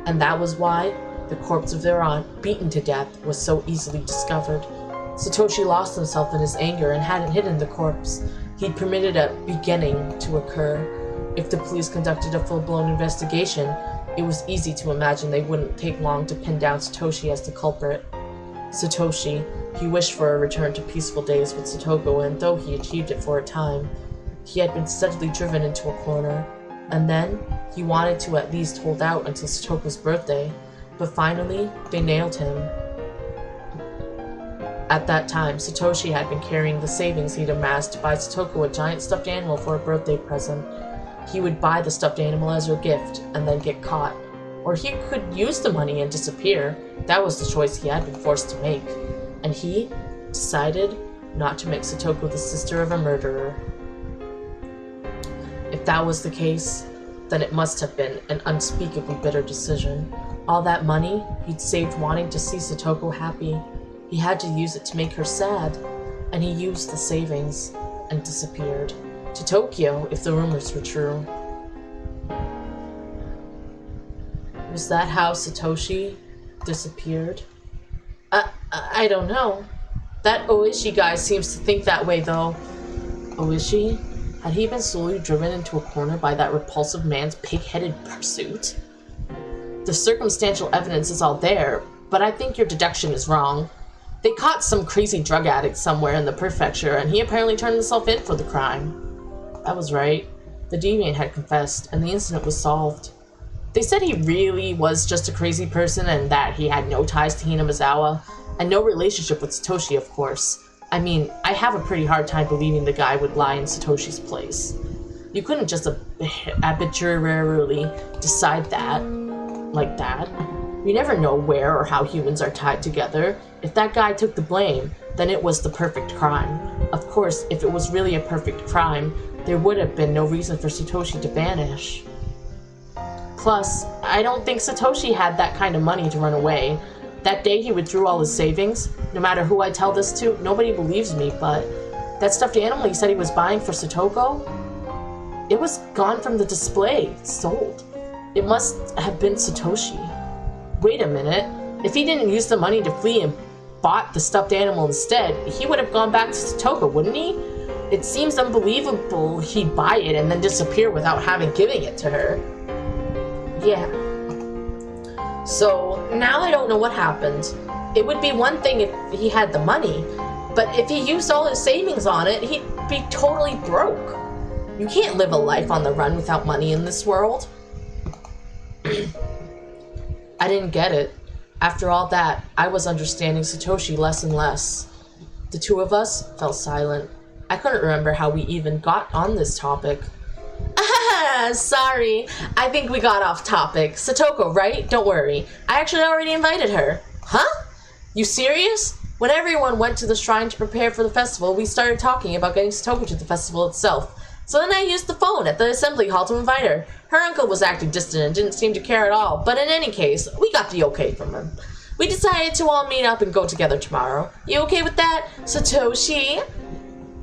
A: And that was why the corpse of their aunt, beaten to death, was so easily discovered. Satoshi lost himself in his anger and hadn't hidden the corpse. He'd permitted a beginning to occur. If the police conducted a full-blown investigation, it was easy to imagine they wouldn't take long to pin down Satoshi as the culprit. Satoshi. He wished for a return to peaceful days with Satoko, and though he achieved it for a time, he had been steadily driven into a corner. And then, he wanted to at least hold out until Satoko's birthday, but finally, they nailed him. At that time, Satoshi had been carrying the savings he'd amassed to buy Satoko a giant stuffed animal for a birthday present. He would buy the stuffed animal as her gift, and then get caught. Or he could use the money and disappear. That was the choice he had been forced to make. And he decided not to make Satoko the sister of a murderer. If that was the case, then it must have been an unspeakably bitter decision. All that money he'd saved wanting to see Satoko happy, he had to use it to make her sad, and he used the savings and disappeared. To Tokyo, if the rumors were true. Was that how Satoshi disappeared? I don't know. That Oishi guy seems to think that way, though. Oishi? Had he been slowly driven into a corner by that repulsive man's pig-headed pursuit? The circumstantial evidence is all there, but I think your deduction is wrong. They caught some crazy drug addict somewhere in the prefecture, and he apparently turned himself in for the crime. That was right. The deviant had confessed, and the incident was solved. They said he really was just a crazy person and that he had no ties to Hinamizawa, and no relationship with Satoshi, of course. I mean, I have a pretty hard time believing the guy would lie in Satoshi's place. You couldn't just arbitrarily decide that, like that. You never know where or how humans are tied together. If that guy took the blame, then it was the perfect crime. Of course, if it was really a perfect crime, there would have been no reason for Satoshi to vanish. Plus, I don't think Satoshi had that kind of money to run away. That day he withdrew all his savings. No matter who I tell this to, nobody believes me, but that stuffed animal he said he was buying for Satoko? It was gone from the display, sold. It must have been Satoshi. Wait a minute. If he didn't use the money to flee and bought the stuffed animal instead, he would have gone back to Satoko, wouldn't he? It seems unbelievable he'd buy it and then disappear without having given it to her. Yeah. So, now I don't know what happened. It would be one thing if he had the money, but if he used all his savings on it, he'd be totally broke. You can't live a life on the run without money in this world. I didn't get it. After all that, I was understanding Satoshi less and less. The two of us fell silent. I couldn't remember how we even got on this topic. Sorry. I think we got off topic. Satoko, right? Don't worry. I actually already invited her. Huh? You serious? When everyone went to the shrine to prepare for the festival, we started talking about getting Satoko to the festival itself. So then I used the phone at the assembly hall to invite her. Her uncle was acting distant and didn't seem to care at all, but in any case, we got the okay from him. We decided to all meet up and go together tomorrow. You okay with that, Satoshi?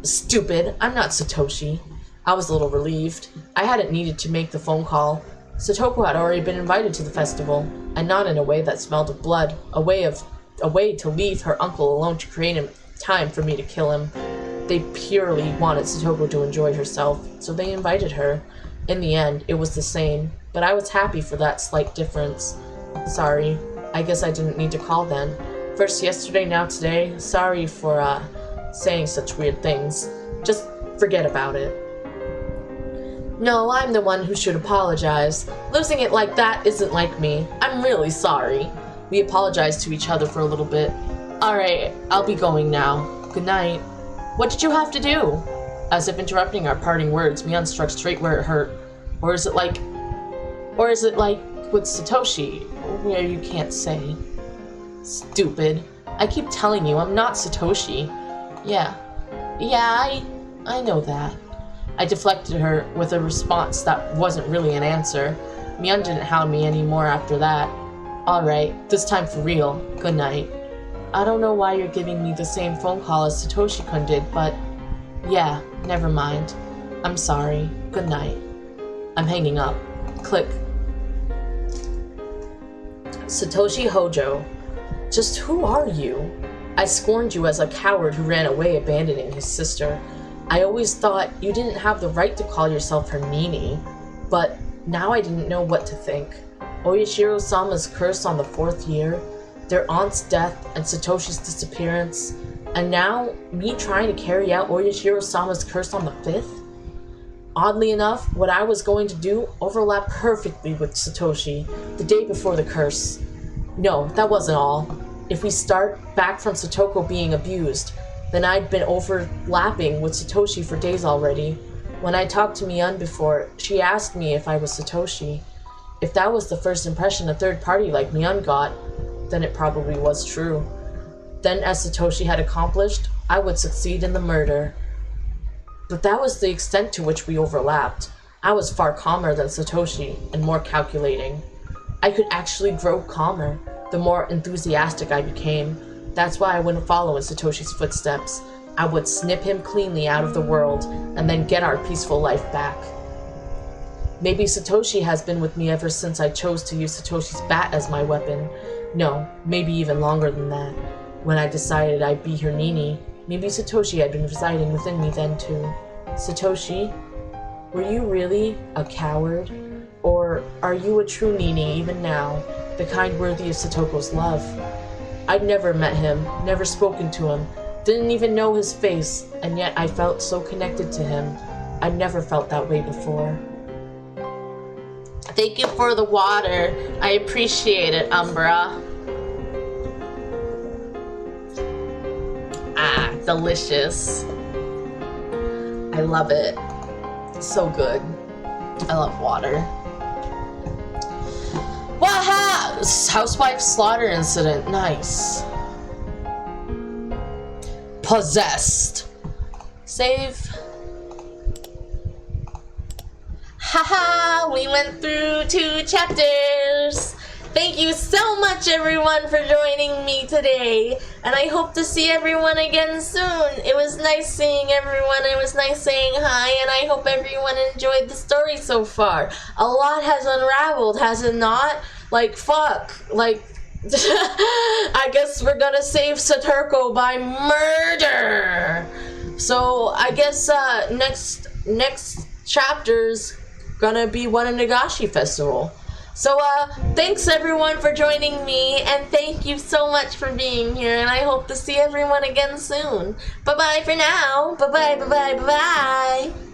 A: Stupid. I'm not Satoshi. I was a little relieved. I hadn't needed to make the phone call. Satoko had already been invited to the festival, and not in a way that smelled of blood, a way to leave her uncle alone to create time for me to kill him. They purely wanted Satoko to enjoy herself, so they invited her. In the end, it was the same, but I was happy for that slight difference. Sorry, I guess I didn't need to call then. First yesterday, now today. Sorry for, saying such weird things. Just forget about it. No, I'm the one who should apologize. Losing it like that isn't like me. I'm really sorry. We apologized to each other for a little bit. Alright, I'll be going now. Good night. What did you have to do? As if interrupting our parting words, Mion struck straight where it hurt. Or is it like with Satoshi, where you can't say? Stupid. I keep telling you, I'm not Satoshi. Yeah, I know that. I deflected her with a response that wasn't really an answer. Mion didn't hound me anymore after that. Alright, this time for real. Good night. I don't know why you're giving me the same phone call as Satoshi-kun did, but yeah, never mind. I'm sorry. Good night. I'm hanging up. Click. Satoshi Hojo. Just who are you? I scorned you as a coward who ran away abandoning his sister. I always thought you didn't have the right to call yourself her Nini, but now I didn't know what to think. Oyashiro-sama's curse on the 4th year? their aunt's death and Satoshi's disappearance, and now me trying to carry out Oyashiro-sama's curse on the 5th? Oddly enough, what I was going to do overlapped perfectly with Satoshi, the day before the curse. No, that wasn't all. If we start back from Satoko being abused, then I'd been overlapping with Satoshi for days already. When I talked to Mion before, she asked me if I was Satoshi. If that was the first impression a third party like Mion got, then it probably was true. Then, as Satoshi had accomplished, I would succeed in the murder. But that was the extent to which we overlapped. I was far calmer than Satoshi, and more calculating. I could actually grow calmer, the more enthusiastic I became. That's why I wouldn't follow in Satoshi's footsteps. I would snip him cleanly out of the world, and then get our peaceful life back. Maybe Satoshi has been with me ever since I chose to use Satoshi's bat as my weapon. No, maybe even longer than that. When I decided I'd be her Nini, maybe Satoshi had been residing within me then too. Satoshi, were you really a coward? Or are you a true Nini even now, the kind worthy of Satoko's love? I'd never met him, never spoken to him, didn't even know his face, and yet I felt so connected to him. I'd never felt that way before.
B: Thank you for the water. I appreciate it, Umbra. Ah, delicious. I love it. So good. I love water. Wow! Housewife slaughter incident. Nice. Possessed. Save. Haha, we went through 2 chapters. Thank you so much, everyone, for joining me today. And I hope to see everyone again soon. It was nice seeing everyone. It was nice saying hi. And I hope everyone enjoyed the story so far. A lot has unraveled, has it not? Like, fuck. Like, I guess we're gonna save Saturko by murder. So, I guess next chapter's gonna be Wananagashi Festival. So, thanks everyone for joining me, and thank you so much for being here, and I hope to see everyone again soon. Bye-bye for now. Bye-bye, bye-bye, bye-bye.